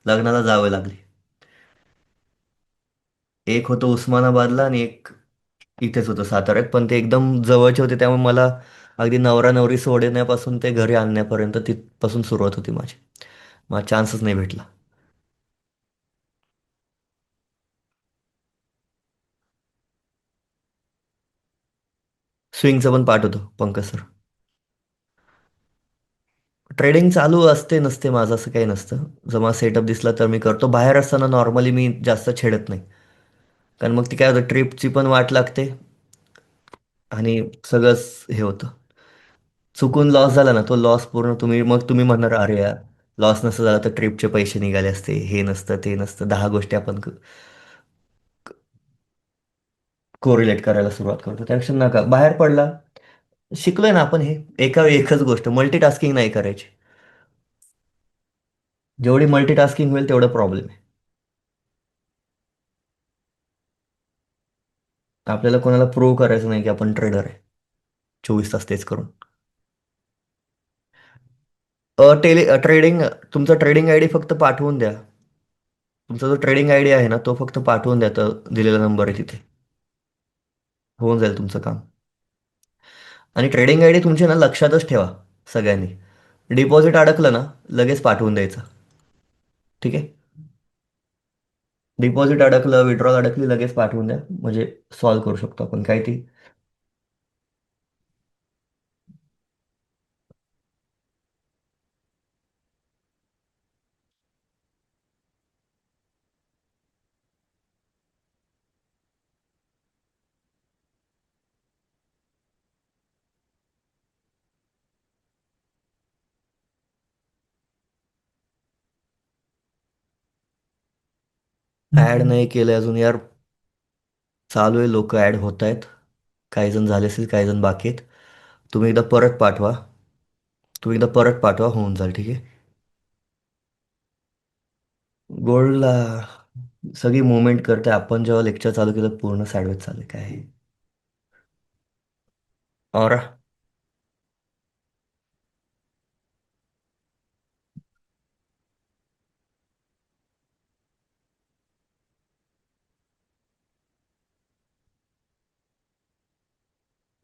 लग्नाला जावे लागले. एक होतं उस्मानाबादला आणि एक इथेच होतं साताऱ्यात, पण ते एकदम जवळचे होते, त्यामुळे मला अगदी नवरा नवरी सोडण्यापासून ते घरी आणण्यापर्यंत तिथपासून सुरुवात होती माझी. मला चान्सच नाही भेटला. स्विंगचं पण पाठ होतं पंकज सर. ट्रेडिंग चालू असते नसते माझं असं काही नसतं. जर मला सेटअप दिसला तर मी करतो. बाहेर असताना नॉर्मली मी जास्त छेडत नाही, कारण मग ती काय होतं, ट्रिपची पण वाट लागते आणि सगळंच हे होतं. चुकून लॉस झाला ना, तो लॉस पूर्ण तुम्ही म्हणणार अरे यार, लॉस नसतं झाला तर ट्रिपचे पैसे निघाले असते, हे नसतं ते नसतं, 10 गोष्टी आपण कोरिलेट करायला सुरुवात करतो. त्यापेक्षा नका. बाहेर पडला, शिकलोय ना आपण हे. एका वेळी एकच गोष्ट, मल्टीटास्किंग नाही करायची. जेवढी मल्टीटास्किंग होईल तेवढा प्रॉब्लेम आहे. आपल्याला कोणाला प्रूव्ह करायचं नाही की आपण ट्रेडर आहे 24 तास तेच करून. ट्रेडिंग, तुमचा ट्रेडिंग आयडी फक्त पाठवून द्या. तुमचा जो ट्रेडिंग आयडी आहे ना तो फक्त पाठवून द्या, तर दिलेला नंबर आहे तिथे. होऊन जाईल तुमचं काम. आणि ट्रेडिंग आयडी तुमची ना लक्षातच ठेवा सगळ्यांनी. डिपॉझिट अडकलं ना लगेच पाठवून द्यायचं. ठीक आहे. डिपॉझिट अडकलं, विड्रॉल अडकली, लगेच पाठवून द्या, म्हणजे सॉल्व्ह करू शकतो आपण काय ती. ऍड नाही केलं अजून यार. चालू आहे, लोक ऍड होत आहेत. काही जण झाले असेल, काही जण बाकी आहेत. तुम्ही एकदा परत पाठवा. तुम्ही एकदा परत पाठवा, होऊन जाईल. ठीक आहे. गोल्डला सगळी मुवमेंट करते. आपण जेव्हा लेक्चर चालू केलं पूर्ण साईडवेज चालू आहे. काय आहे? और.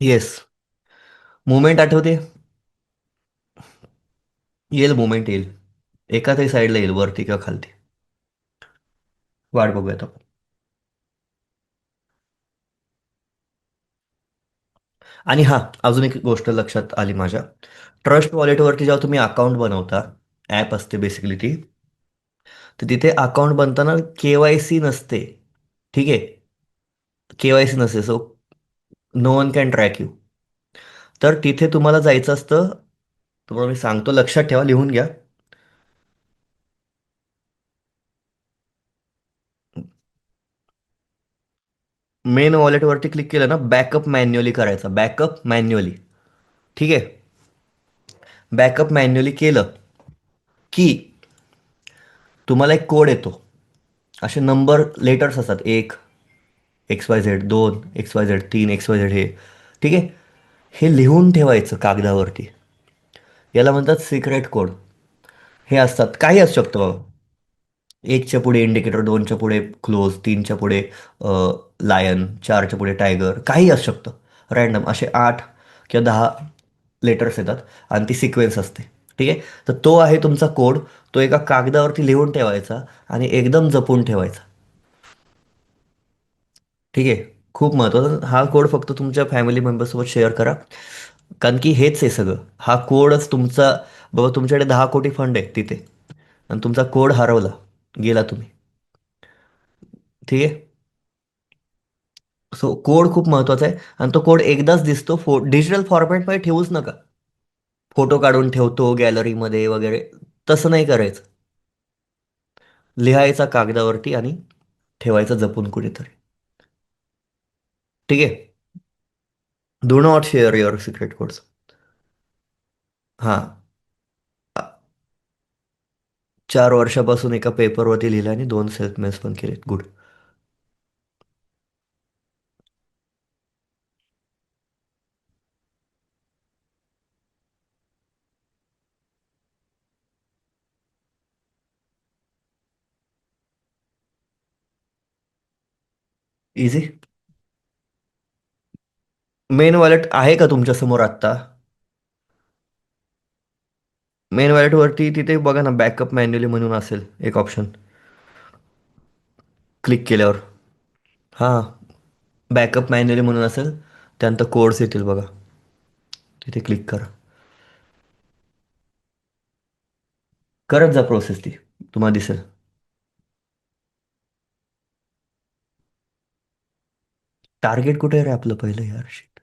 येस. मुवमेंट आठवते. येईल, मुवमेंट येईल. एका तरी साईडला येईल, वरती किंवा खालती. वाट बघूयात आपण. आणि हा, अजून एक गोष्ट लक्षात आली माझ्या. ट्रस्ट वॉलेटवरती जेव्हा तुम्ही अकाउंट बनवता, ॲप असते बेसिकली ती, तर तिथे अकाउंट बनताना KYC नसते. ठीक आहे. KYC नसते, so no one can track you. तर तिथे तुम्हाला जायचं असतं. तुम्हाला मी सांगतो, लक्षात ठेवा, लिहून घ्या. मेन वॉलेटवरती क्लिक केलं ना, बॅकअप मॅन्युअली करायचा, बॅकअप मॅन्युअली. ठीक आहे. बॅकअप मॅन्युअली केलं की तुम्हाला एक कोड येतो. असे नंबर लेटर्स असतात, 1 XYZ, 2 XYZ, 3 XYZ, हे. ठीक आहे. हे लिहून ठेवायचं कागदावरती. याला म्हणतात सिक्रेट कोड. हे असतात, काही असू शकतं बाबा. एकच्या पुढे इंडिकेटर, दोनच्या पुढे क्लोज, तीनच्या पुढे लायन, चारच्या पुढे टायगर, काही असू शकतं. रॅन्डम असे 8 किंवा 10 लेटर्स येतात. आणि ती सिक्वेन्स असते. ठीक आहे. तर तो आहे तुमचा कोड. तो एका कागदावरती लिहून ठेवायचा आणि एकदम जपून ठेवायचा. ठीक आहे. खूप महत्त्वाचा हा कोड. फक्त तुमच्या फॅमिली मेंबर्ससोबत शेअर करा. कारण की हेच आहे सगळं. हा कोडच तुमचा. बाबा तुमच्याकडे 10 कोटी फंड आहे तिथे, आणि तुमचा कोड हरवला, गेला तुम्ही. ठीक आहे. सो कोड खूप महत्वाचा आहे. आणि तो कोड एकदाच दिसतो. डिजिटल फॉर्मॅटमध्ये ठेवूच नका. फोटो काढून ठेवतो गॅलरीमध्ये वगैरे, तसं नाही करायचं. लिहायचा कागदावरती आणि ठेवायचं जपून कुठेतरी. ठीक आहे. Do not share your secret codes. हां. 4 वर्षापासून एका पेपरवरती लिहिलं आणि 2 सेल्फ मेल्स पण केलेत. गुड. इझी. मेन वॉलेट आहे का तुमच्या समोर आत्ता? मेन वॉलेटवरती तिथे बघा ना, बॅकअप मॅन्युअली म्हणून असेल एक ऑप्शन. क्लिक केल्यावर. हां. बॅकअप मॅन्युअली म्हणून असेल. त्यानंतर कोड्स येतील बघा. तिथे क्लिक करा. करत जा प्रोसेस ती. तुम्हाला दिसेल. टार्गेट कुठे आहे रे आपलं पहिलं यार? शिट.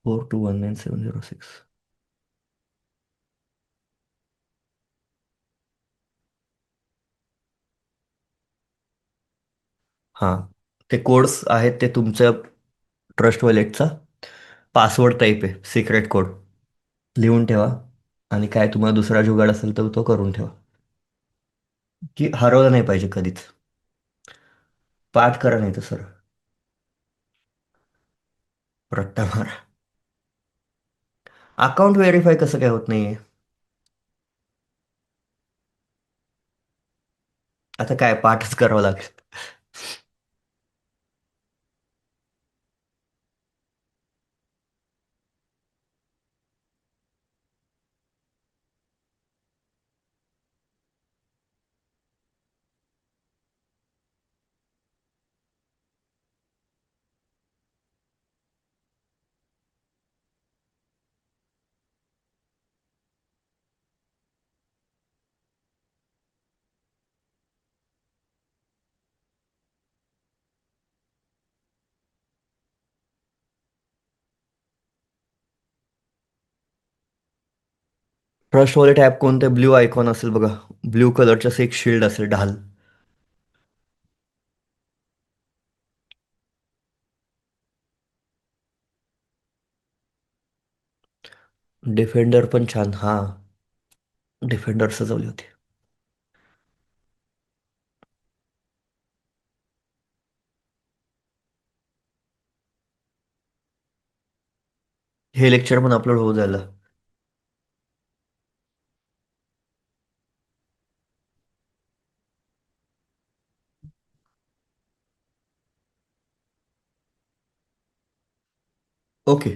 4219,706. हां, ते कोड्स आहेत ते तुमच्या ट्रस्ट वॉलेटचा पासवर्ड टाईप आहे, सिक्रेट कोड लिहून ठेवा. आणि काय तुम्हाला दुसरा जुगाड असेल तर तो करून ठेवा, की हरवलं नाही पाहिजे कधीच. पाठ करा नाही तर सर, रट्टा मारा. अकाउंट व्हेरीफाय कसं काय होत नाहीये? आता काय पाठच करावं लागेल. ट्रस्ट वॉलेट ॲप कोणते ब्ल्यू आयकॉन असेल बघा, ब्ल्यू कलरचं एक शिल्ड असेल ढाल. डिफेंडर पण छान, हां. डिफेंडर सजवली होती. हे लेक्चर पण अपलोड होऊ जायला. ओके,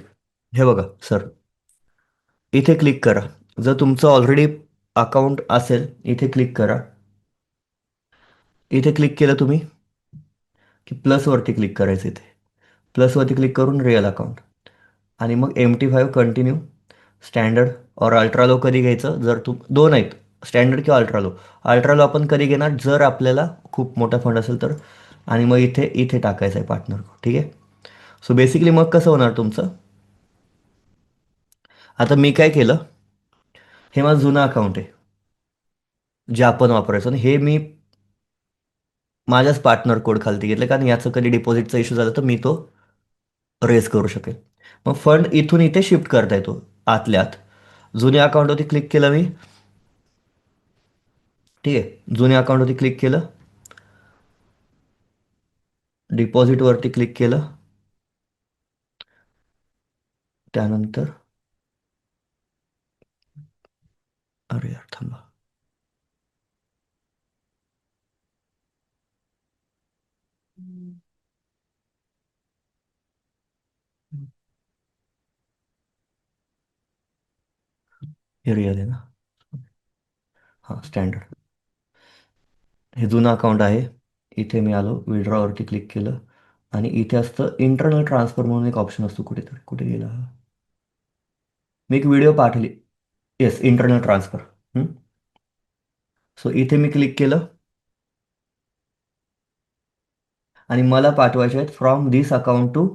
हे बघा सर, इथे क्लिक करा. जर तुमचं ऑलरेडी अकाउंट असेल, इथे क्लिक करा. इथे क्लिक केलं तुम्ही की प्लसवरती क्लिक करायचं इथे. प्लसवरती क्लिक करून रिअल अकाउंट. आणि मग MT5 कंटिन्यू, स्टँडर्ड और अल्ट्रालो कधी घ्यायचं, जर तू दोन आहेत, स्टँडर्ड किंवा अल्ट्रालो. अल्ट्रालो आपण कधी घेणार, जर आपल्याला खूप मोठा फंड असेल तर. आणि मग इथे इथे टाकायचं आहे पार्टनर, ठीक आहे. सो बेसिकली मग कसं होणार तुमचं, आता मी काय केलं, हे माझं जुनं अकाउंट आहे जे आपण वापरायचो, आणि हे मी माझ्याच पार्टनर कोड खालती घेतलं, कारण याचं कधी डिपॉझिटचा इश्यू झाला तर मी तो रेज करू शकेल. मग फंड इथून इथे शिफ्ट करता येतो आतल्या आत. जुन्या अकाउंटवरती क्लिक केलं मी, ठीक आहे, जुन्या अकाउंटवरती क्लिक केलं, डिपॉझिटवरती क्लिक केलं, त्यानंतर अरे यार थांबा, हे रिअल आहे ना. हां, स्टँडर्ड, हे जुनं अकाउंट आहे. इथे मी आलो, विड्रॉवरती क्लिक केलं, आणि इथे असतं इंटरनल ट्रान्सफर म्हणून एक ऑप्शन असतो, कुठेतरी कुठे गेला हा? मी एक व्हिडिओ पाठवली. Yes, internal transfer. सो इथे मी क्लिक केलं, आणि मला पाठवायचे आहेत from this account to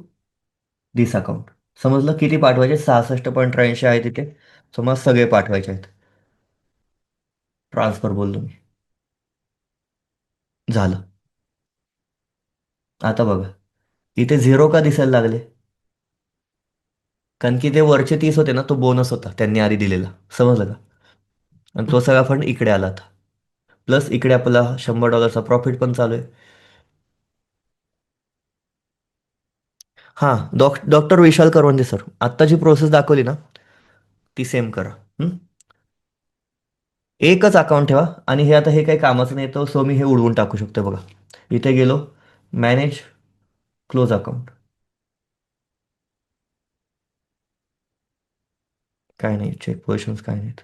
this account. समजलं किती पाठवायचे? 66.83 आहे तिथे. समज सगळे पाठवायचे आहेत. ट्रान्सफर बोललो मी. झालं. आता बघा, इथे झिरो का दिसायला लागले? कारण की ते वरचे 30 होते ना, तो बोनस होता त्यांनी आधी दिलेला. समजलं का? आणि तो सगळा फंड इकडे आला आता. प्लस इकडे आपला $100 प्रॉफिट पण चालू आहे. हां, डॉक्टर विशाल करवंदे सर, आत्ता जी प्रोसेस दाखवली ना, ती सेम करा. हं? एकच अकाउंट ठेवा. आणि हे आता हे काही कामाचं नाही, तर सो मी हे उडवून टाकू शकतो बघा. इथे गेलो, मॅनेज, क्लोज अकाउंट. काय नाही, चेक पोझिशन्स काय नाहीत.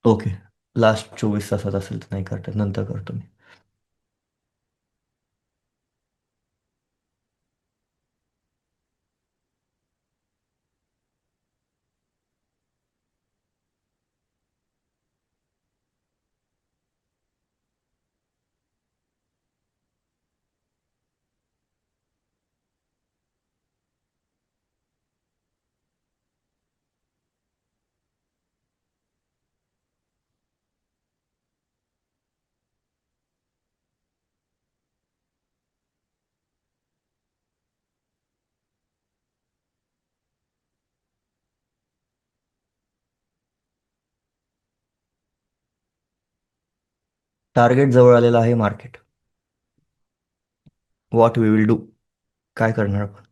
ओके, लास्ट 24 तासात असेल तर नाही करता, नंतर करतो मी. टार्गेट जवळ आलेलं आहे market. What we will do. काय करणार आपण?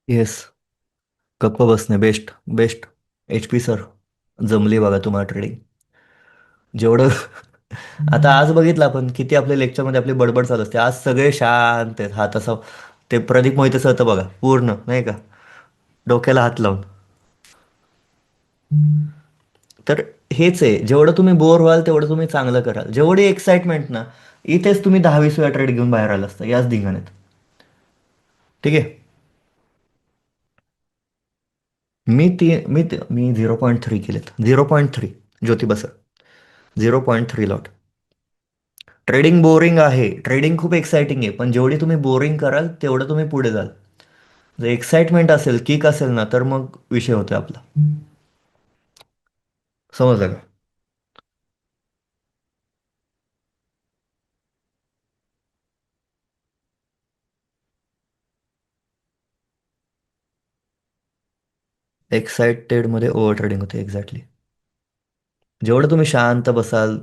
येस. गप्प बसणे best. Best. H P sir, जमली बघा तुम्हाला ट्रेडिंग. जेवढं आता आज बघितलं आपण किती आपल्या लेक्चरमध्ये आपली बडबड चालू असते, आज सगळे शांत आहेत. हा तसा ते प्रदीप मोहिते सर तर बघा पूर्ण नाही का, डोक्याला हात लावून. तर हेच आहे, जेवढं तुम्ही बोर व्हाल तेवढं तुम्ही चांगलं कराल. जेवढी एक्साइटमेंट ना, इथेच तुम्ही 10-20 वेळा ट्रेड घेऊन बाहेर आला असता याच धिंगाण्यात. ठीक आहे. मी 0.3 केलेत. 0.3. ज्योती बसर. 0.3 लॉट. ट्रेडिंग बोरिंग आहे, ट्रेडिंग खूप एक्साइटिंग आहे, पण जेवढी तुम्ही बोरिंग कराल तेवढं तुम्ही पुढे जाल. जर एक्साइटमेंट असेल, किक असेल ना, तर मग विषय होतोय आपला. समजलं का? एक्साइटेडमध्ये ओव्हर ट्रेडिंग होते, एक्झॅक्टली. जेवढं तुम्ही शांत बसाल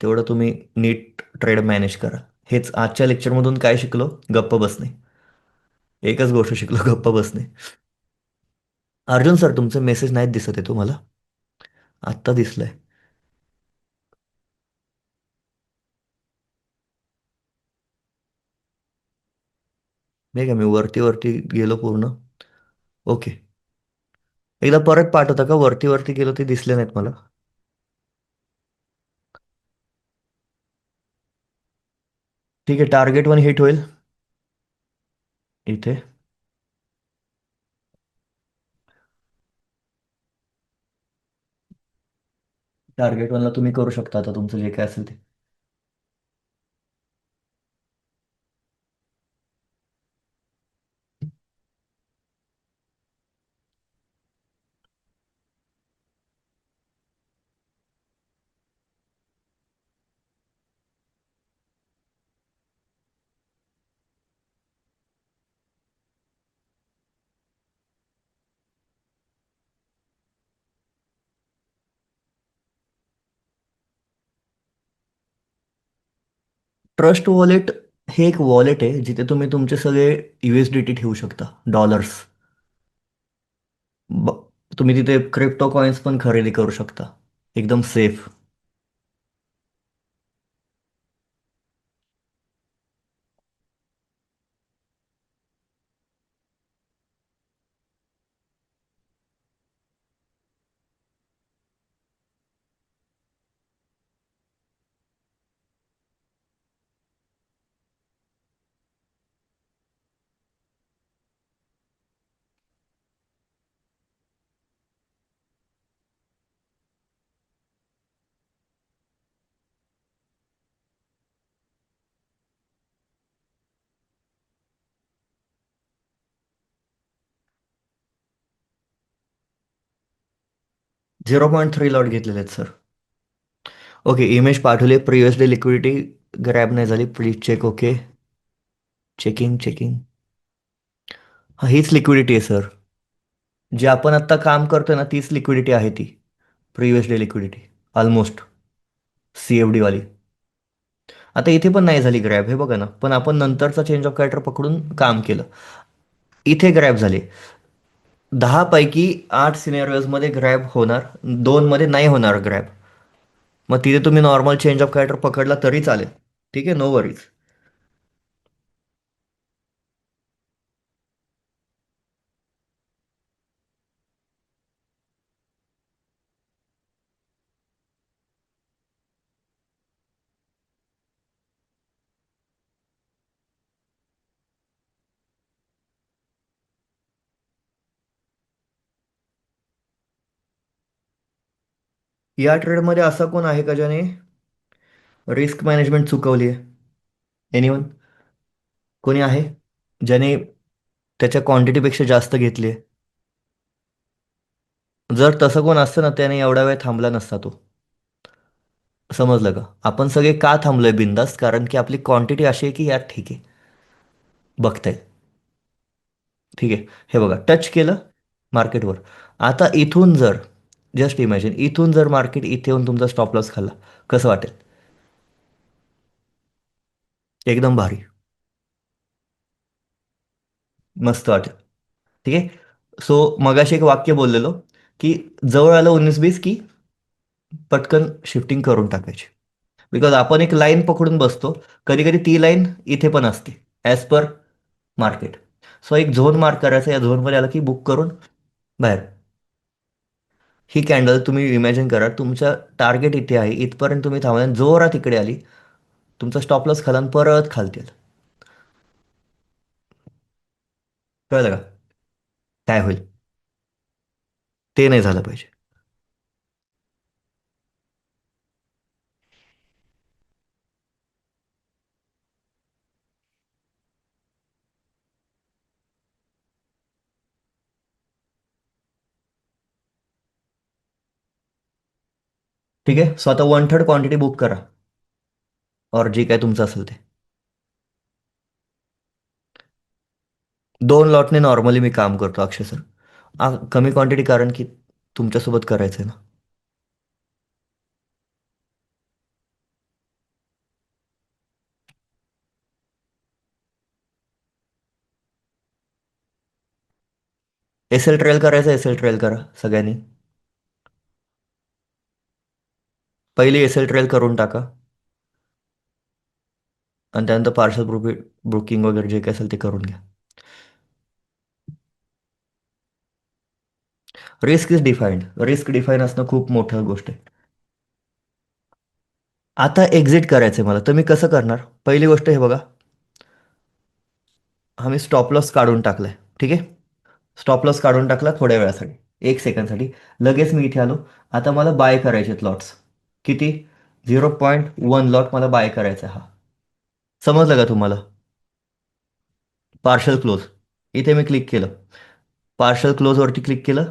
तेवढं तुम्ही नीट ट्रेड मॅनेज करा. हेच आजच्या लेक्चरमधून काय शिकलो? गप्प बसणे. एकच गोष्ट शिकलो, गप्प बसणे. अर्जुन सर, तुमचे मेसेज नाहीत दिसत आहे तुम्हाला? आत्ता दिसलंय. नाही का, मी वरती वरती गेलो पूर्ण. ओके. एकदा परत पाठवता का? वरती वरती गेलो ते दिसले नाहीत मला. ठीक आहे, टार्गेट वन हिट होईल इथे. टार्गेट वनला तुम्ही करू शकता आता तुमचं जे काय असेल ते. ट्रस्ट वॉलेट हे एक वॉलेट आहे जिथे तुम्ही तुमचे सगळे USDT ठेवू शकता, डॉलर्स. तुम्ही तिथे क्रिप्टो कॉइन्स पण खरेदी करू शकता, एकदम सेफ. 0.3 लॉट घेतलेले आहेत सर. ओके, इमेज पाठवली. प्रिव्हियसली लिक्विडिटी ग्रॅब नाही झाली, please check. Okay. Checking checking. हा, हीच लिक्विडिटी आहे सर. जे आपण आत्ता काम करतोय ना, तीच लिक्विडिटी आहे ती. Previous day liquidity almost. CFD वाली. आता इथे पण नाही झाली ग्रॅब, हे बघा ना, पण आपण नंतरचा चेंज ऑफ कॅरेक्टर पकडून काम केलं. इथे ग्रॅब झाले. 10 पैकी 8 मध्ये ग्रॅब होणार, 2 मध्ये नाही होणार ग्रॅब. मग तिथे तुम्ही नॉर्मल चेंज ऑफ कॅरेक्टर पकडला तरी चालेल. ठीक आहे, नो वरीज. या ट्रेडमध्ये असा कोण आहे का ज्याने रिस्क मॅनेजमेंट चुकवली आहे? एनिवन? कोणी आहे ज्याने त्याच्या क्वांटिटीपेक्षा जास्त घेतली आहे? जर तसं कोण असतं ना त्याने एवढा वेळ थांबला नसता तो. समजलं का? आपण सगळे का थांबलोय बिंदास्त? कारण की आपली क्वांटिटी अशी आहे की यार ठीक आहे, बघताय. ठीक आहे. हे बघा, टच केलं मार्केटवर. आता इथून जर, जस्ट इमॅजिन, इथून जर मार्केट इथे येऊन तुमचा स्टॉप लॉस खाल्ला, कसं वाटेल? एकदम भारी. मस्त वाटेल. ठीक आहे. सो मगाशी एक वाक्य बोललेलो की जवळ आलं 19-20 की पटकन शिफ्टिंग करून टाकायची. बिकॉज आपण एक लाईन पकडून बसतो. कधी कधी ती लाईन इथे पण असते, ॲज पर मार्केट. सो एक झोन मार्क करायचा, या झोनमध्ये आलं की बुक करून बाहेर. ही कॅन्डल तुम्ही इमॅजिन करा, तुमच्या टार्गेट इथे आहे, इथपर्यंत तुम्ही थांबला, जोरात इकडे आली, तुमचा स्टॉप लॉस खाला आणि परत खालती आलं. कळलं का? काय होईल? ते नाही झालं पाहिजे. ठीक आहे. सो आता 1/3 क्वांटिटी बुक करा, और जे काय तुमचं असेल ते. 2 लॉटने नॉर्मली मी काम करतो अक्षय सर. कमी क्वांटिटी कारण की तुमच्यासोबत करायचं आहे ना. एस एल ट्रेल करायचं, एस एल ट्रेल करा सगळ्यांनी. पहिली एस एल ट्रेल करून टाका, आणि त्यानंतर पार्शल बुकिंग वगैरे जे काय असेल ते करून घ्या. Risk is defined. Risk define असणं खूप मोठं गोष्ट आहे. आता एक्झिट करायचंय मला, तर मी कसं करणार? पहिली गोष्ट हे बघा, हा मी स्टॉप लॉस काढून टाकलाय. ठीक आहे. स्टॉप लॉस काढून टाकला थोड्या वेळासाठी, 1 सेकंडसाठी. लगेच मी इथे आलो. आता मला बाय करायचे आहेत लॉट्स. किती? 0.1 लॉट मला बाय करायचा आहे हा. समजलं का तुम्हाला? Partial close. इथे मी क्लिक केलं, पार्शल क्लोजवरती क्लिक केलं,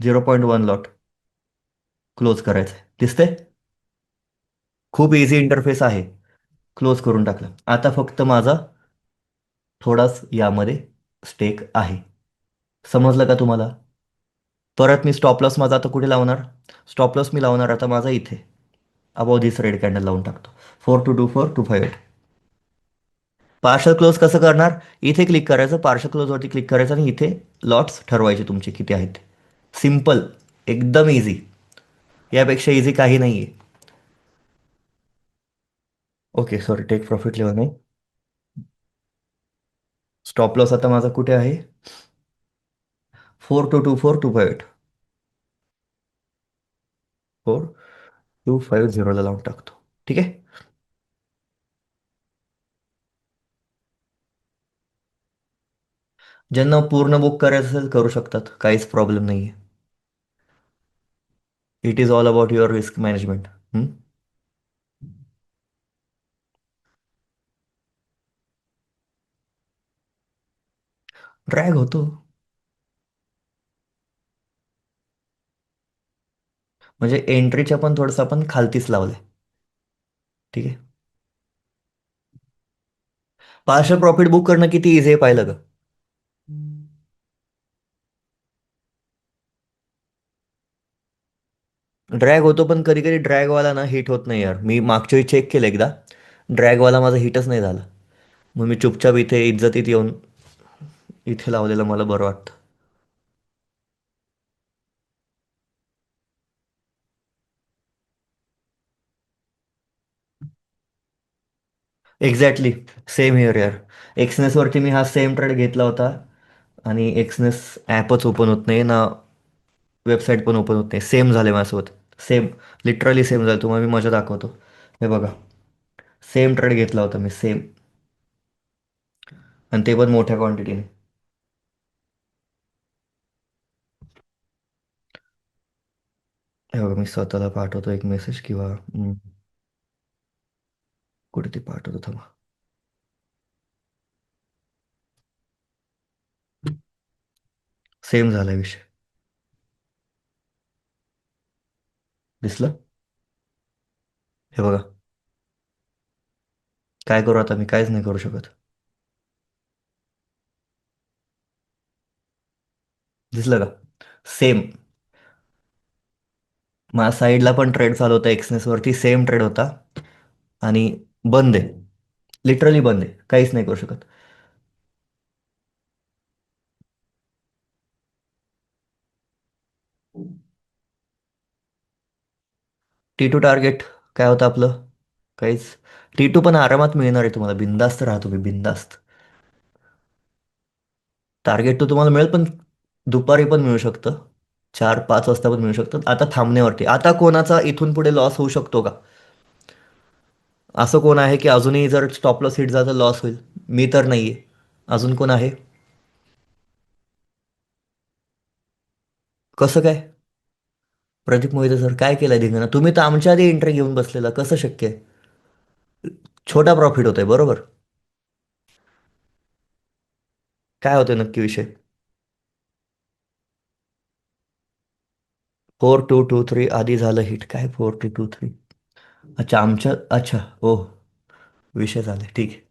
0.1 लॉट क्लोज करायचं आहे. दिसतंय? खूप इझी इंटरफेस आहे. क्लोज करून टाकलं. आता फक्त माझा थोडाच यामध्ये स्टेक आहे. समजलं का तुम्हाला? परत मी स्टॉप लॉस माझा आता कुठे लावणार? स्टॉप लॉस मी लावणार आता माझा इथे, अबाव दिस रेड कॅन्डल लावून टाकतो. 4224 258. पार्शल क्लोज कसं करणार? इथे क्लिक करायचं, पार्शल क्लोजवरती क्लिक करायचं, आणि इथे लॉट्स ठरवायचे तुमचे किती आहेत ते. सिम्पल. एकदम इझी. यापेक्षा इझी काही नाही आहे. Okay, sorry, take profit level नाही. स्टॉप लॉस आता माझा कुठे आहे? 4224 258. 4250 लावून टाकतो. ठीक आहे. ज्यांना पूर्ण बुक करायचं असेल करू शकतात, काहीच प्रॉब्लेम नाही आहे. It is all about your risk management. Drag होतो. म्हणजे एंट्रीच्या पण थोडंसं आपण खालतीच लावलंय. ठीक आहे. पार्शल प्रॉफिट बुक करणं किती इझी आहे पाहिलं का? ड्रॅग होतो, पण कधी कधी ड्रॅगवाला ना हिट होत नाही यार. मी मागच्या वेळी चेक केलं एकदा, ड्रॅगवाला माझा हिटच नाही झाला. मग मी चुपचाप इथे इज्जतीत येऊन इथे लावलेलं मला बरं वाटतं. एक्झॅक्टली. सेम हिअर यार. एक्सनेसवरती मी हा सेम ट्रेड घेतला होता, आणि एक्सनेस ॲपच ओपन होत नाही ना, वेबसाईट पण ओपन होत नाही. सेम झाले माझ्यासोबत. सेम. लिटरली सेम झालं. तुम्हाला मी मजा दाखवतो. हे बघा, सेम ट्रेड घेतला होता मी, सेम. आणि ते पण मोठ्या क्वांटिटीने. हे बघा, मी स्वतःला पाठवतो एक मेसेज किंवा कुठे ते पाठवतो थांबा. सेम झाला विषय. दिसलं? हे बघा. काय करू आता, मी काहीच नाही करू शकत. दिसलं का? सेम. माझ्या साईडला पण ट्रेड चालू होता एक्सनेस वरती, सेम ट्रेड होता. आणि बंद आहे. लिटरली बंद आहे, काहीच नाही करू शकत. T2 टार्गेट काय होतं आपलं? काहीच. T2 पण आरामात मिळणार आहे तुम्हाला, बिंदास्त राहा तुम्ही, बिंदास्त. टार्गेट तर तुम्हाला मिळेल, पण दुपारी पण मिळू शकतं. 4-5 वाजता पण मिळू शकतं. आता थांबण्यावरती, आता कोणाचा इथून पुढे लॉस होऊ शकतो का? असं कोण आहे की अजूनही जर स्टॉप लॉस हिट झाला तर लॉस होईल? मी तर नाहीये. अजून कोण आहे? कसं काय? प्रदीप मोहिते सर काय केलंय धिंगाणा? तुम्ही तर आमच्या आधी एंट्री घेऊन बसलेला, कसं शक्य आहे? छोटा प्रॉफिट होतोय बरोबर. काय होतोय नक्की विषय? 4223 आधी झालं हिट, काय 4223? अच्छा, आमच्या, अच्छा. ओह. विषय झाले, ठीक आहे.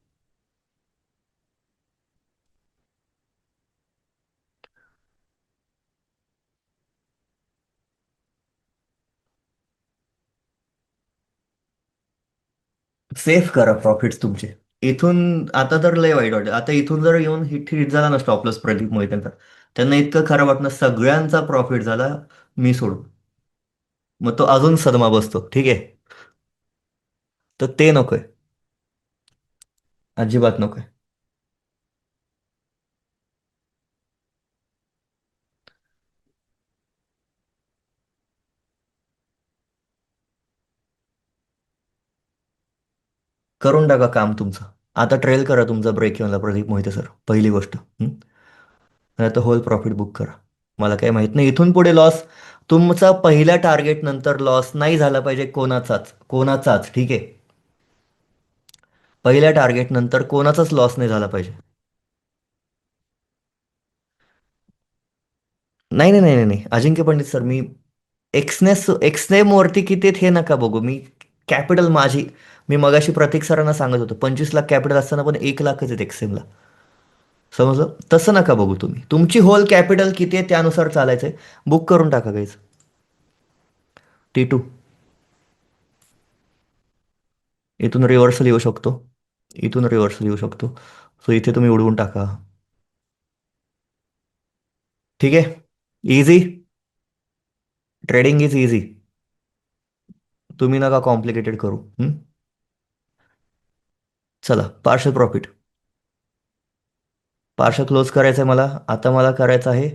सेफ करा प्रॉफिट्स तुमचे. इथून आता तर लय वाईट वाटेल. आता इथून जर येऊन हिट हिट झाला ना स्टॉप लॉस प्रदीप मोहितेंचा, त्यांना इतकं खराब वाटणं, सगळ्यांचा प्रॉफिट झाला, मी सोडून. मग तो अजून सदमा बसतो, ठीक आहे. तर ते नकोय. अजिबात नकोय. करून टाका काम तुमचं. आता ट्रेल करा तुमचा ब्रेक इव्हनला प्रदीप मोहिते सर, पहिली गोष्ट. नाही तर होल प्रॉफिट बुक करा. मला काही माहित नाही इथून पुढे लॉस. तुमचा पहिल्या टार्गेट नंतर लॉस नाही झाला पाहिजे कोणाचाच, कोणाचाच, ठीक आहे. पहिल्या टार्गेट नंतर कोणाचाच लॉस नाही झाला पाहिजे. नाही नाही नाही नाही नाही. अजिंक्य पंडित सर, मी एक्सनेम वरती किती आहेत हे नका बघू. मी कॅपिटल माझी, मी मगाशी प्रतीक सरांना सांगत होतो, 25 लाख कॅपिटल असताना पण 1 लाखच आहेत एक्सेमला. समजलं? तसं नका बघू तुम्ही. तुमची होल कॅपिटल किती आहे त्यानुसार चालायचंय. बुक करून टाका गाईज. T2. इथून रिव्हर्सल येऊ शकतो. इथून रिव्हर्सल येऊ शकतो. सो इथे तुम्ही उडवून टाका. ठीक आहे. इझी. Trading is easy. तुम्ही नका कॉम्प्लिकेटेड करू. चला, पार्शल प्रॉफिट. पार्शल क्लोज करायचं आहे मला. आता मला करायचं आहे.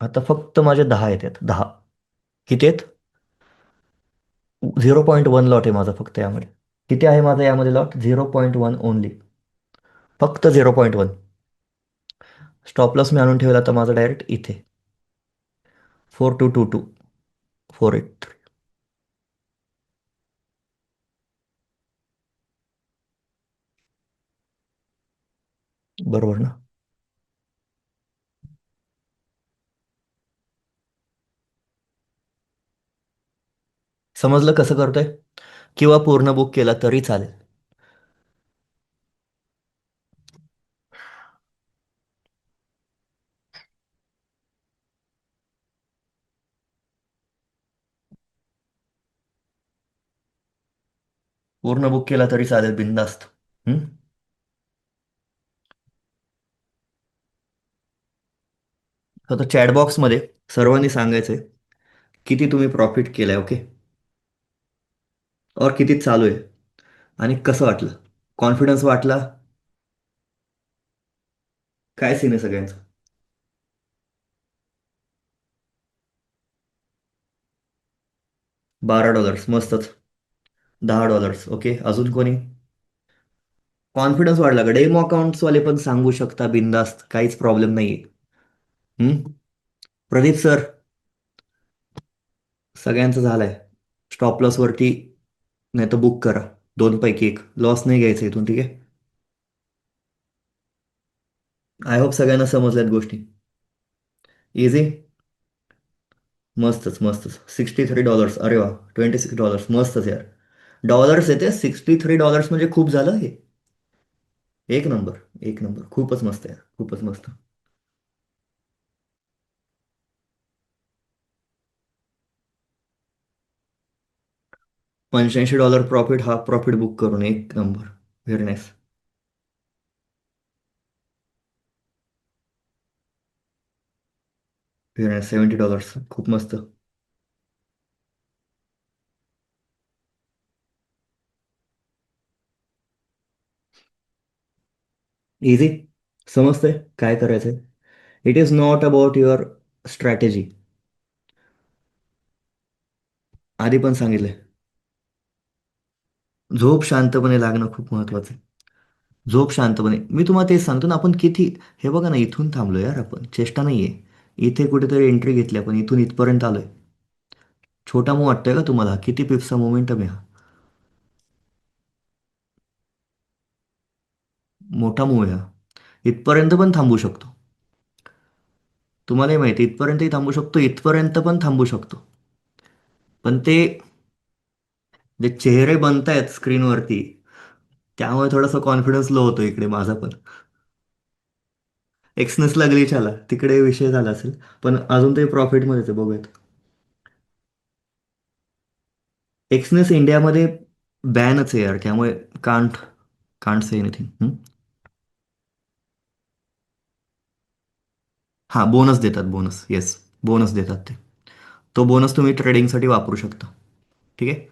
आता फक्त माझे 10 येतात, 10. किती आहेत? 0.1 लॉट आहे माझा फक्त यामध्ये. किती आहे माझा यामध्ये लॉट? 0.1 ओनली. फक्त 0.1. स्टॉप लॉस मी आणून ठेवला तर माझा डायरेक्ट इथे. 4222. 483. बरोबर ना? समजलं कसं करतोय? किंवा पूर्ण बुक केला तरी चालेल. पूर्ण बुक केला तरी चालेल, बिंदास्त. हम्म. फक्त चॅटबॉक्समध्ये सर्वांनी सांगायचंय किती तुम्ही प्रॉफिट केलंय, ओके. और किती चालू आहे. आणि कसं वाटलं. कॉन्फिडन्स वाटला. काय सीन आहे सगळ्यांचं? $12 मस्तच. $10. ओके, अजून कोणी? कॉन्फिडन्स वाढला का? डेमो अकाउंट्स वाले पण सांगू शकता बिंदास्त, काहीच प्रॉब्लेम नाहीये. हम्म. प्रदीप सर, सगळ्यांचं झालंय. स्टॉप लॉस वरती नाही तर बुक करा. दोन पैकी एक लॉस नाही घ्यायचा इथून, ठीक आहे? आय होप सगळ्यांना समजल्यात गोष्टी. इझी. मस्तच मस्तच. $63. अरे वा. $26. मस्तच यार. डॉलर्स येते, $63 म्हणजे खूप झालं हे. एक नंबर. एक नंबर, खूपच मस्त यार, खूपच मस्त. $85 प्रॉफिट, हाफ प्रॉफिट बुक करून एक number. Very nice. Very nice. $70, खूप मस्त. इझी. समजतंय काय करायचंय. It is not about your strategy. आधी पण सांगितलंय. झोप शांतपणे लागणं खूप महत्वाचं आहे. झोप शांतपणे, मी तुम्हाला तेच सांगतो ना, आपण किती. हे बघा ना, इथून थांबलो यार, आपण चेष्टा नाहीये. इथे कुठेतरी एंट्री घेतली आपण, इथून इथपर्यंत आलोय. छोटा मूव वाटतोय का तुम्हाला? किती पिप्सचा मोमेंटम आहे हा? मोठा मूव आहे हा. इथपर्यंत पण थांबू शकतो. तुम्हालाही माहिती इथपर्यंतही थांबू शकतो, इथपर्यंत पण थांबू शकतो. पण ते जे चेहरे बनतायत स्क्रीनवरती, त्यामुळे थोडासा कॉन्फिडन्स लो होतो इकडे माझा पण. एक्सनेसला ग्लिच आला, तिकडे विषय झाला असेल. पण अजून ते प्रॉफिटमध्येच आहे, बघूयात. एक्सनेस इंडियामध्ये बॅनच आहे यार, त्यामुळे कांट कांट से एनिथिंग. हां, बोनस देतात, बोनस, येस. बोनस देतात ते. तो बोनस तुम्ही ट्रेडिंगसाठी वापरू शकता. ठीक आहे.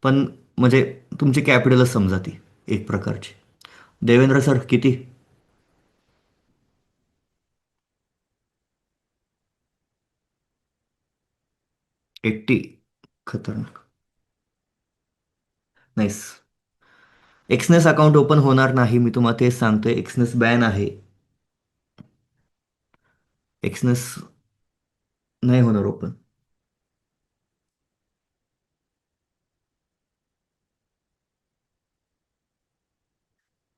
पण म्हणजे तुमची कॅपिटलच समजा ती, एक प्रकारची. देवेंद्र सर किती? 80. खतरनाक. नाईस. एक्सनेस अकाउंट ओपन होणार नाही, मी तुम्हाला तेच सांगतोय. एक्सनेस बॅन आहे. एक्सनेस नाही होणार ओपन.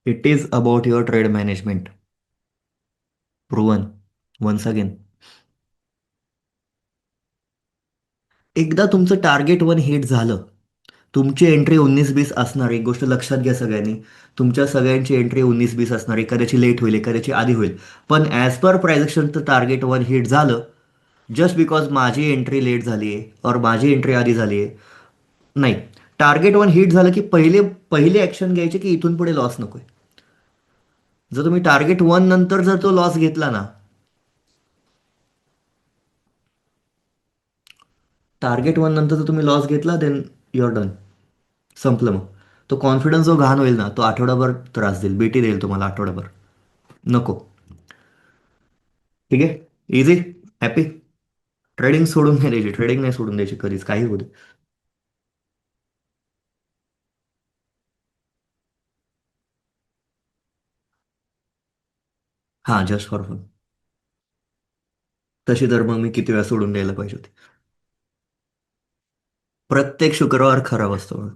It is about your trade management. Proven. Once again. एकदा तुमचं टार्गेट वन हिट झालं, तुमची एंट्री 19-20 असणार. एक गोष्ट लक्षात घ्या सगळ्यांनी. तुमच्या सगळ्यांची एंट्री 19-20 असणार. एखाद्याची लेट होईल, एखाद्याची आधी होईल. पण ॲज पर प्रायझेक्शनचं टार्गेट वन हिट झालं, जस्ट बिकॉज माझी एंट्री लेट झाली आहे और माझी एंट्री आधी झाली आहे, नाही. टार्गेट वन हिट झालं की पहिले पहिले ॲक्शन घ्यायचे की इथून पुढे लॉस नको. जर तुम्ही टार्गेट वन नंतर जर तो लॉस घेतला ना, टार्गेट वन नंतर जर तुम्ही लॉस घेतला, देन युअर डन. संपलं मग. तो कॉन्फिडन्स जो घाण होईल ना, तो आठवडाभर त्रास देईल, बेटी देईल तुम्हाला आठवडाभर. नको. ठीक आहे. इझी. हॅपी. ट्रेडिंग सोडून नाही द्यायची, ट्रेडिंग नाही सोडून द्यायची कधीच, काही होऊ दे. हां, जस्ट फॉर फन. तशी तर मग मी किती वेळा सोडून द्यायला पाहिजे होती. प्रत्येक शुक्रवार खराब असतो बघा.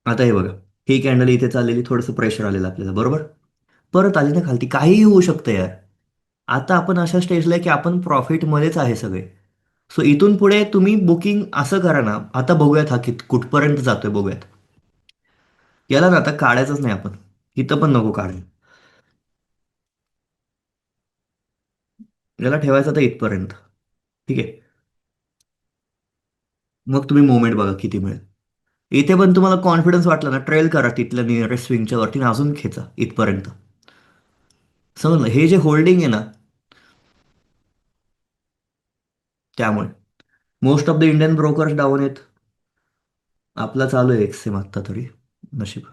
आता हे बघा, ही कॅन्डल इथे चाललेली, थोडंसं प्रेशर आलेलं आपल्याला, बरोबर. परत आली ना खालती, काहीही होऊ शकतं यार. आता आपण अशा स्टेजला आहे की आपण प्रॉफिटमध्येच आहे सगळे. सो इथून पुढे तुम्ही बुकिंग असं करा ना, आता बघूयात हा कुठपर्यंत जातोय, बघूयात. याला ना आता काढायचंच नाही आपण. इथं पण नको काढायला. याला ठेवायचं तर इथपर्यंत. ठीक आहे. मग तुम्ही मोमेंट बघा किती मिळेल. इथे पण तुम्हाला कॉन्फिडन्स वाटला ना, ट्रेल करा तिथल्या नियरेस्ट स्विंगच्या वरती आणि अजून खेचा इथपर्यंत. समजलं, हे जे होल्डिंग आहे ना, त्यामुळे most of the Indian brokers down आहेत. आपला चालू आहे एक्सेम आत्ता तरी. नशीब.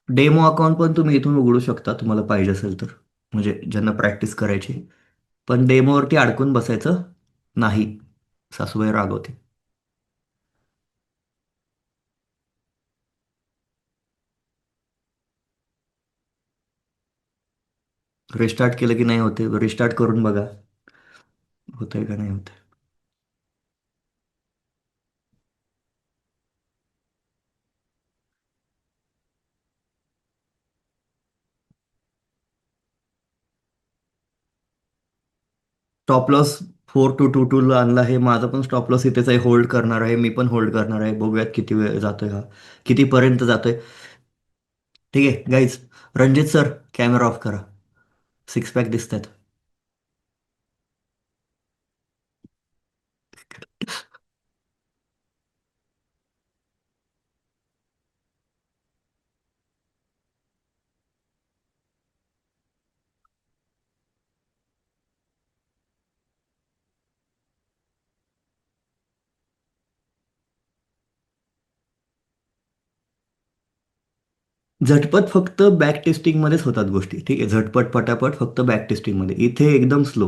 डेमो अकाउंट पण तुम्ही इथून उघडू शकता तुम्हाला पाहिजे असेल तर, म्हणजे ज्यांना प्रॅक्टिस करायची. पण डेमोवरती अडकून बसायचं नाही, सासूबाई रागवते. रिस्टार्ट केलं की नाही होते, रिस्टार्ट करून बघा होतंय का नाही होतंय. स्टॉप लॉस 4222 ला आणला आहे, माझा पण स्टॉप लॉस इथेच आहे, होल्ड करणार आहे, मी पण होल्ड करणार आहे. बघूयात किती वेळ जातोय हा, कितीपर्यंत जातोय. ठीक आहे guys, Ranjit sir camera off करा, सिक्स पॅक दिसतात. झटपट फक्त बॅक टेस्टिंगमध्येच होतात गोष्टी, ठीक आहे, झटपट पटापट फक्त बॅक टेस्टिंगमध्ये, इथे एकदम स्लो.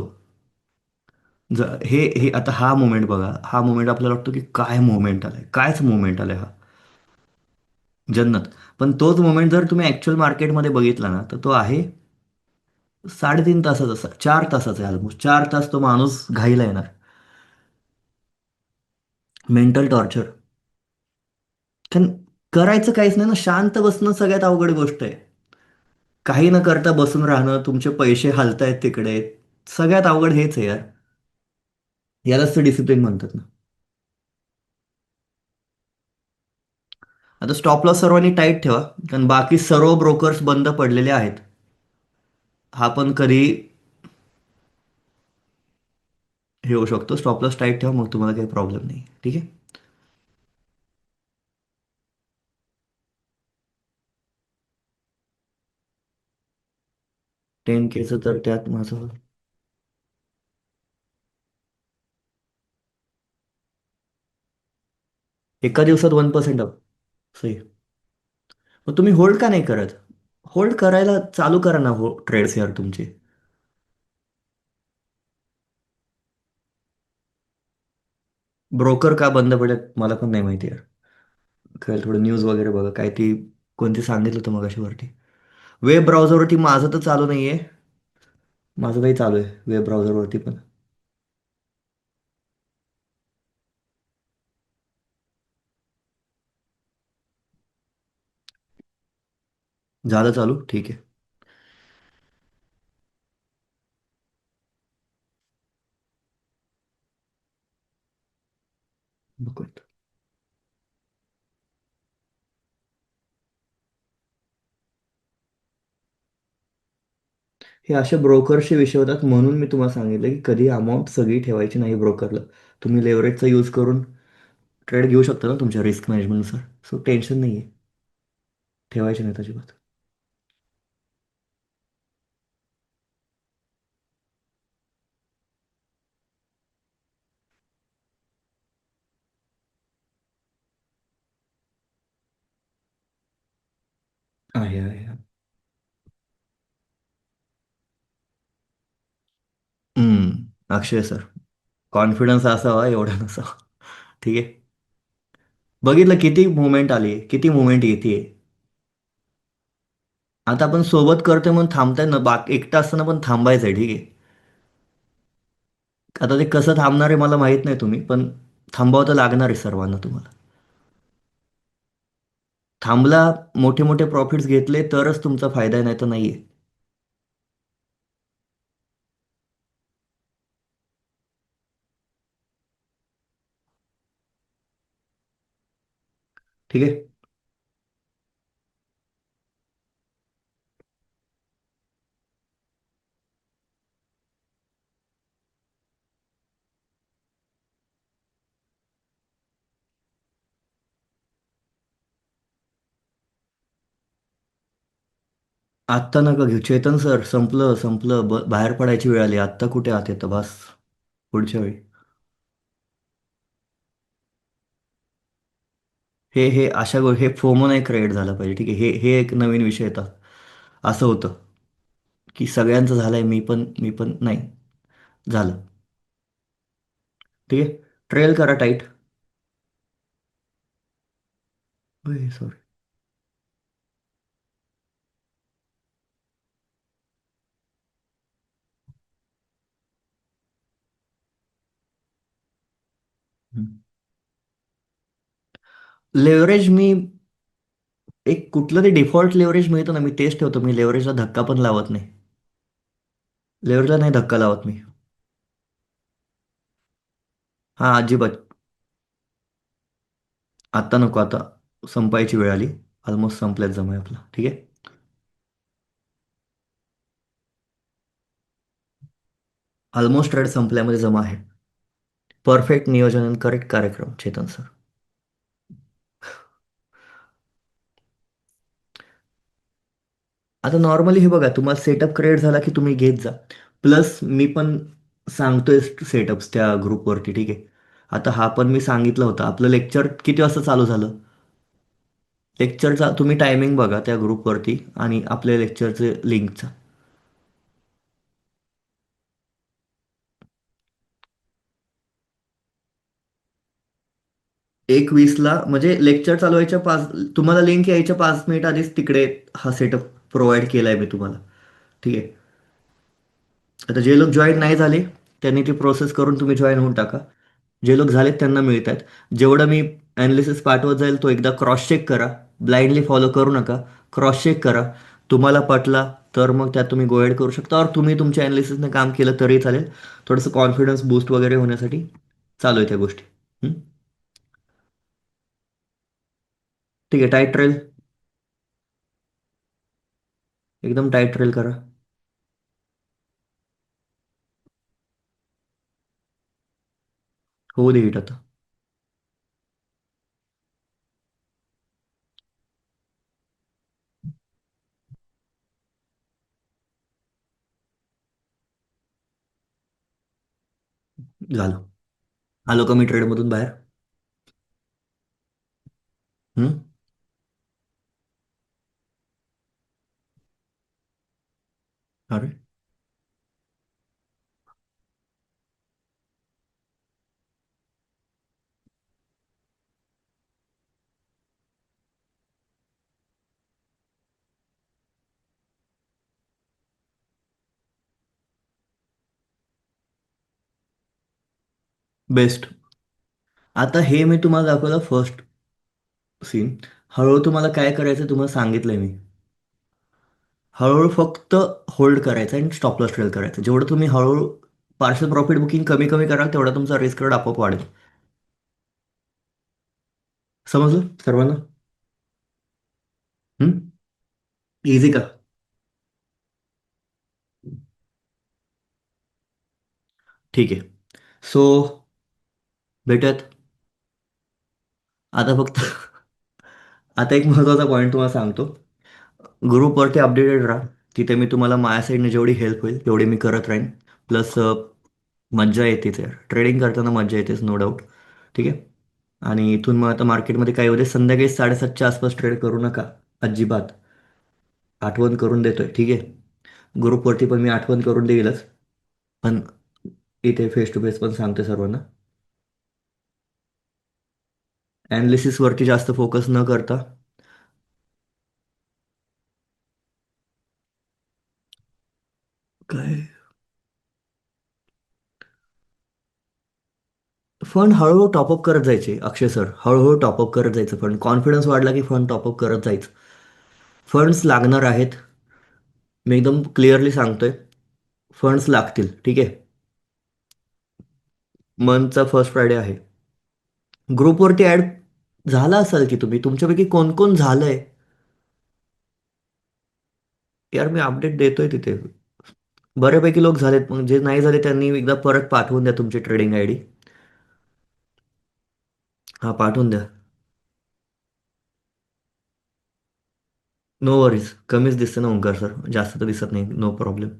हे हे आता हा मोमेंट बघा, हा मोमेंट आपल्याला वाटतो की काय मोमेंट आलाय, कायच मोमेंट आलाय हा, जन्नत. पण तोच मोमेंट जर तुम्ही ऍक्च्युअल मार्केटमध्ये बघितला ना, तर तो आहे 3.5 तासाचा, 4 तासाचा आहे, ऑलमोस्ट 4 तास तो माणूस घाईला येणार. Mental torture. कारण करायचं काहीच नाही ना, शांत बसणं सगळ्यात अवघड गोष्ट आहे. काही न करता बसून राहणं, तुमचे पैसे हलतायत तिकडे, सगळ्यात अवघड हेच आहे यार. यालाच तर डिसिप्लिन म्हणतात ना. आता स्टॉप लॉस सर्वांनी टाईट ठेवा, कारण बाकी सर्व ब्रोकर्स बंद पडलेले आहेत. हा पण कधी हे होऊ शकतो. स्टॉप लॉस टाईट ठेवा, मग तुम्हाला काही प्रॉब्लेम नाही, ठीक आहे. 10K तर त्यात माझं एका दिवसात 1% अप. सही. मग तुम्ही होल्ड का नाही करत? होल्ड करायला चालू करा ना, हो ट्रेड्स यार तुमचे. ब्रोकर का बंद पडत मला पण नाही माहिती यार. कळेल थोडं न्यूज वगैरे बघा, काय ती कोणती सांगितलं होतं मगाशी वरती. वेब ब्राउझरवरती माझं तर चालू नाहीये, माझं काही चालू आहे वेब ब्राउझरवरती पण. झालं चालू, ठीक आहे. बघूयात. हे असे ब्रोकरचे विषय होतात, म्हणून मी तुम्हाला सांगितलं की कधी अमाऊंट सगळी ठेवायची नाही ब्रोकरला. तुम्ही लेवरेजचा यूज करून ट्रेड घेऊ शकता ना तुमच्या रिस्क मॅनेजमेंटनुसार. सो टेन्शन नाही आहे, ठेवायची नाही अजिबात. आहे आहे. अक्षय सर, कॉन्फिडन्स असावा एवढा नसावा. ठीक आहे. बघितलं किती मुवमेंट आली, किती मुवमेंट येते. आता आपण सोबत करतोय म्हणून थांबताय ना, बाकी एकटा असताना पण थांबायचंय, ठीक आहे. आता ते कसं थांबणार आहे मला माहित नाही तुम्ही, पण थांबावं तर लागणार आहे सर्वांना तुम्हाला. थांबला, मोठे मोठे प्रॉफिट्स घेतले तरच तुमचा फायदा आहे, नाही तर नाहीये. ठीक आहे. आत्ता नका घेऊ चेतन सर, संपलं संपलं, बाहेर पडायची वेळ आली, आत्ता कुठे आत येतं बस, पुढच्या वेळी. हे अशा हे फोमो नाही क्रिएट झालं पाहिजे, ठीक आहे. हे एक नवीन विषय येतात. असं होतं की सगळ्यांचं झालंय, मी पण नाही झालं. ठीक आहे. ट्रेल करा टाईट. सॉरी. लेव्हरेज मी एक कुठलं ते डिफॉल्ट लेव्हरेज मिळतं ना, मी तेच ठेवतो. मी लेव्हरेजला धक्का पण लावत नाही. लेव्हरेजला नाही धक्का लावत मी. हा, अजिबात. आत्ता नको, आता संपायची वेळ आली. ऑलमोस्ट संपल्यात जमाय आपला, ठीक आहे. ऑलमोस्ट रेड संपल्यामध्ये जमा आहे. परफेक्ट नियोजन आणि करेक्ट कार्यक्रम, चेतन सर. आता नॉर्मली हे बघा, तुम्हाला सेटअप क्रिएट झाला की तुम्ही घेत जा. प्लस मी पण सांगतोय सेटअप्स त्या ग्रुपवरती, ठीक आहे. आता हा पण मी सांगितलं होतं. आपलं लेक्चर किती वाजता चालू झालं? लेक्चरचा तुम्ही टायमिंग बघा त्या ग्रुपवरती आणि आपल्या लेक्चरचे लिंकचा. 1:20ला म्हणजे लेक्चर चालू व्हायच्या 5, तुम्हाला लिंक यायच्या 5 मिनिट आधीच तिकडे हा सेटअप प्रोव्हाइड केलाय मी तुम्हाला, ठीक आहे. आता जे लोक जॉईन नाही झाले त्यांनी ती प्रोसेस करून तुम्ही जॉईन होऊन टाका. जे लोक झालेत त्यांना मिळत आहेत. जेवढं मी ॲनालिसिस पाठवत जाईल तो एकदा क्रॉस चेक करा. ब्लाइंडली फॉलो करू नका. क्रॉस चेक करा. तुम्हाला पटला तर मग त्यात तुम्ही गो करू शकता, और तुम्ही तुमच्या ॲनालिसिसने काम केलं तरी चालेल. थोडंसं कॉन्फिडन्स बूस्ट वगैरे होण्यासाठी चालू आहे त्या गोष्टी. हं? ठीक आहे. टाईट ट्रेल, एकदम टाईट ट्रेल करा. होऊ दे हिट आता. झालं. आलो का मी ट्रेडमधून बाहेर? हं? अरे, बेस्ट. आता हे मी तुम्हाला दाखवलं फर्स्ट सीन. हळूहळू तुम्हाला काय करायचं तुम्हाला सांगितलंय मी. हळूहळू फक्त होल्ड करायचं आणि स्टॉप लॉस ट्रेल करायचं. जेवढं तुम्ही हळूहळू पार्शल प्रॉफिट बुकिंग कमी कमी कराल तेवढा तुमचा रिस्क रेट आपोआप वाढेल. समजलं सर्वांना? इझी का? ठीक आहे. सो भेटत. आता फक्त आता एक महत्त्वाचा पॉईंट तुम्हाला सांगतो. ग्रुपवरती अपडेटेड राहा. तिथे मी तुम्हाला माझ्या साईडने जेवढी हेल्प होईल तेवढी मी करत राहीन. प्लस मज्जा येतेच यार, ट्रेडिंग करताना मज्जा येतेच, नो डाऊट. ठीक आहे. आणि इथून मग आता मार्केटमध्ये काय होते, संध्याकाळी 7:30च्या आसपास ट्रेड करू नका अजिबात. आठवण करून देतोय, ठीक आहे. ग्रुपवरती पण मी आठवण करून देईलच. पण इथे फेस टू फेस पण सांगते सर्वांना. ॲनालिसिसवरती जास्त फोकस न करता. काय, फंड हळूहळू टॉपअप करत जायचे अक्षय सर. हळूहळू टॉपअप करत जायचं. फंड कॉन्फिडन्स वाढला की फंड टॉपअप करत जायचं. फंड्स लागणार आहेत. मी एकदम क्लिअरली सांगतोय. फंड्स लागतील, ठीक आहे. मंथचा फर्स्ट फ्रायडे आहे. ग्रुपवरती ऍड झाला असाल की तुम्ही, तुमच्यापैकी कोण कोण झालंय? यार मी अपडेट देतोय तिथे. बऱ्यापैकी लोक झालेत. मग जे नाही झाले त्यांनी एकदा परत पाठवून द्या तुमची ट्रेडिंग आय डी. हा, पाठवून द्या. No worries. कमीच दिसते ना ओंकार सर, जास्त तर दिसत नाही. No problem.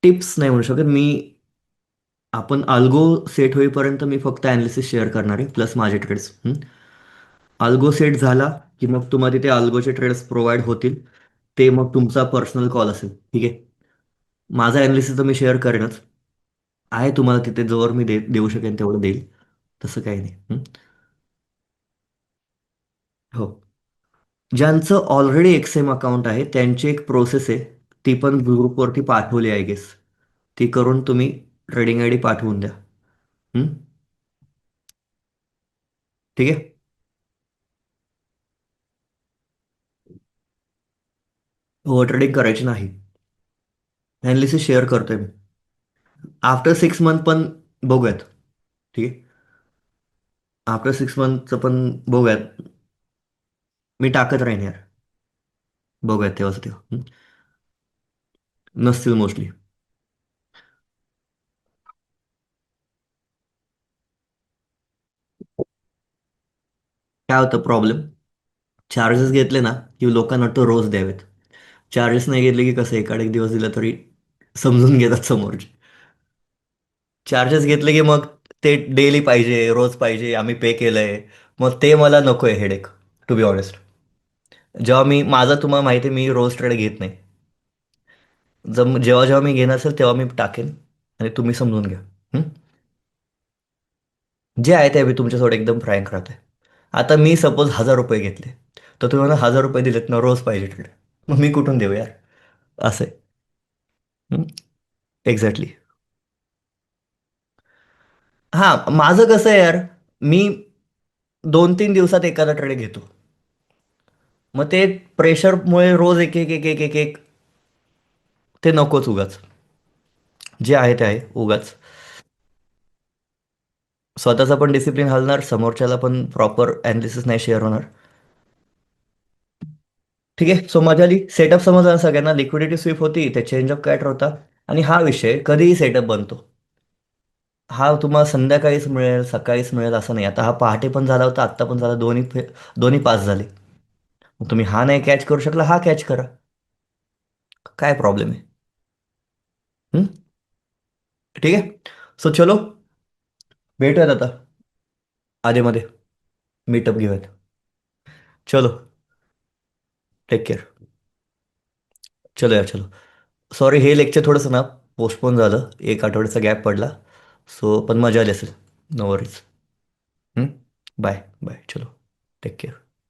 टिप्स नाही म्हणू शकत मी. आपण अल्गो सेट होईपर्यंत मी फक्त ॲनालिसिस शेअर करणार आहे प्लस माझे ट्रेड्स. अल्गो सेट झाला की मग तुम्हाला तिथे अल्गोचे ट्रेड्स प्रोव्हाइड होतील. ते मग तुमचा पर्सनल कॉल असेल. ठीक आहे. माझा ॲनालिसिस तर मी शेअर करेनच. आहे तुम्हाला तिथे जोवर मी देऊ शकेन तेवढं देईल. तसं काही नाही. हो. ज्यांचं ऑलरेडी एक्सएम अकाउंट आहे त्यांची एक प्रोसेस आहे. ती पण ग्रुपवरती पाठवली आहे गेस. ती करून तुम्ही ट्रेडिंग आय डी पाठवून द्या. हं? ठीक आहे. ओव्हर ट्रेडिंग करायची नाही. ॲनालिसिस शेअर करतोय मी. आफ्टर 6 मंथ पण बघूयात. ठीक आहे. आफ्टर 6 मंथचं पण बघूयात. मी टाकत राहीन यार. बघूयात तेव्हाच तेव्हा. नसतील मोस्टली. काय होतं प्रॉब्लेम? चार्जेस घेतले ना की लोकांना वाटतं रोज द्यावेत. चार्जेस नाही घेतले की कसं एकाड एक दिवस दिला तरी समजून घेतात समोरचे. चार्जेस घेतले की मग ते डेली पाहिजे, रोज पाहिजे, आम्ही पे केलंय. मग ते मला नकोय हेडेक, टू बी ऑनेस्ट. जेव्हा मी माझं तुम्हाला माहिती आहे मी रोज ट्रेड घेत नाही. जेव्हा जेव्हा मी घेणार असेल तेव्हा मी टाकेन आणि तुम्ही समजून घ्या. हं? जे आहे ते मी तुमच्यासोबत एकदम फ्रँक राहतोय. आता मी सपोज 1,000 रुपये घेतले, तर तुम्ही मला 1,000 रुपये दिलेत ना रोज पाहिजे ट्रेड. मग मी कुठून देऊ यार? असं आहे. एक्झॅक्टली. हां, माझं कसं आहे यार, मी 2-3 दिवसात एखादा ट्रेड घेतो. मग ते प्रेशरमुळे रोज एक एक एक एक एक एक ते नकोच उगाच. जे आहे ते आहे उगाच. स्वतःचा पण डिसिप्लिन हलणार, समोरच्याला पण प्रॉपर ॲनालिसिस नाही शेअर होणार. ठीक आहे. सो मजा आली. सेटअप समजला ना सगळ्यांना. लिक्विडिटी स्वीप होती, ते चेंज ऑफ कॅट होता. आणि हा विषय कधीही सेटअप बनतो. हा तुम्हाला संध्याकाळीच मिळेल, सकाळीच मिळेल असं नाही. आता हा पहाटे पण झाला होता, आत्ता पण झाला. दोन्ही पास झाले. मग तुम्ही हा नाही कॅच करू शकला, हा कॅच करा. काय प्रॉब्लेम आहे? हं? ठीक आहे. सो चलो, भेटूयात आता आधेमध्ये. मीटअप घेऊयात. चलो. Take care. चलो यार, चलो. सॉरी हे लेक्चर थोडंसं ना पोस्टपोन झालं. एक आठवड्याचा गॅप पडला. सो पण मजा आली असेल. No worries. Bye bye. चलो. Take care.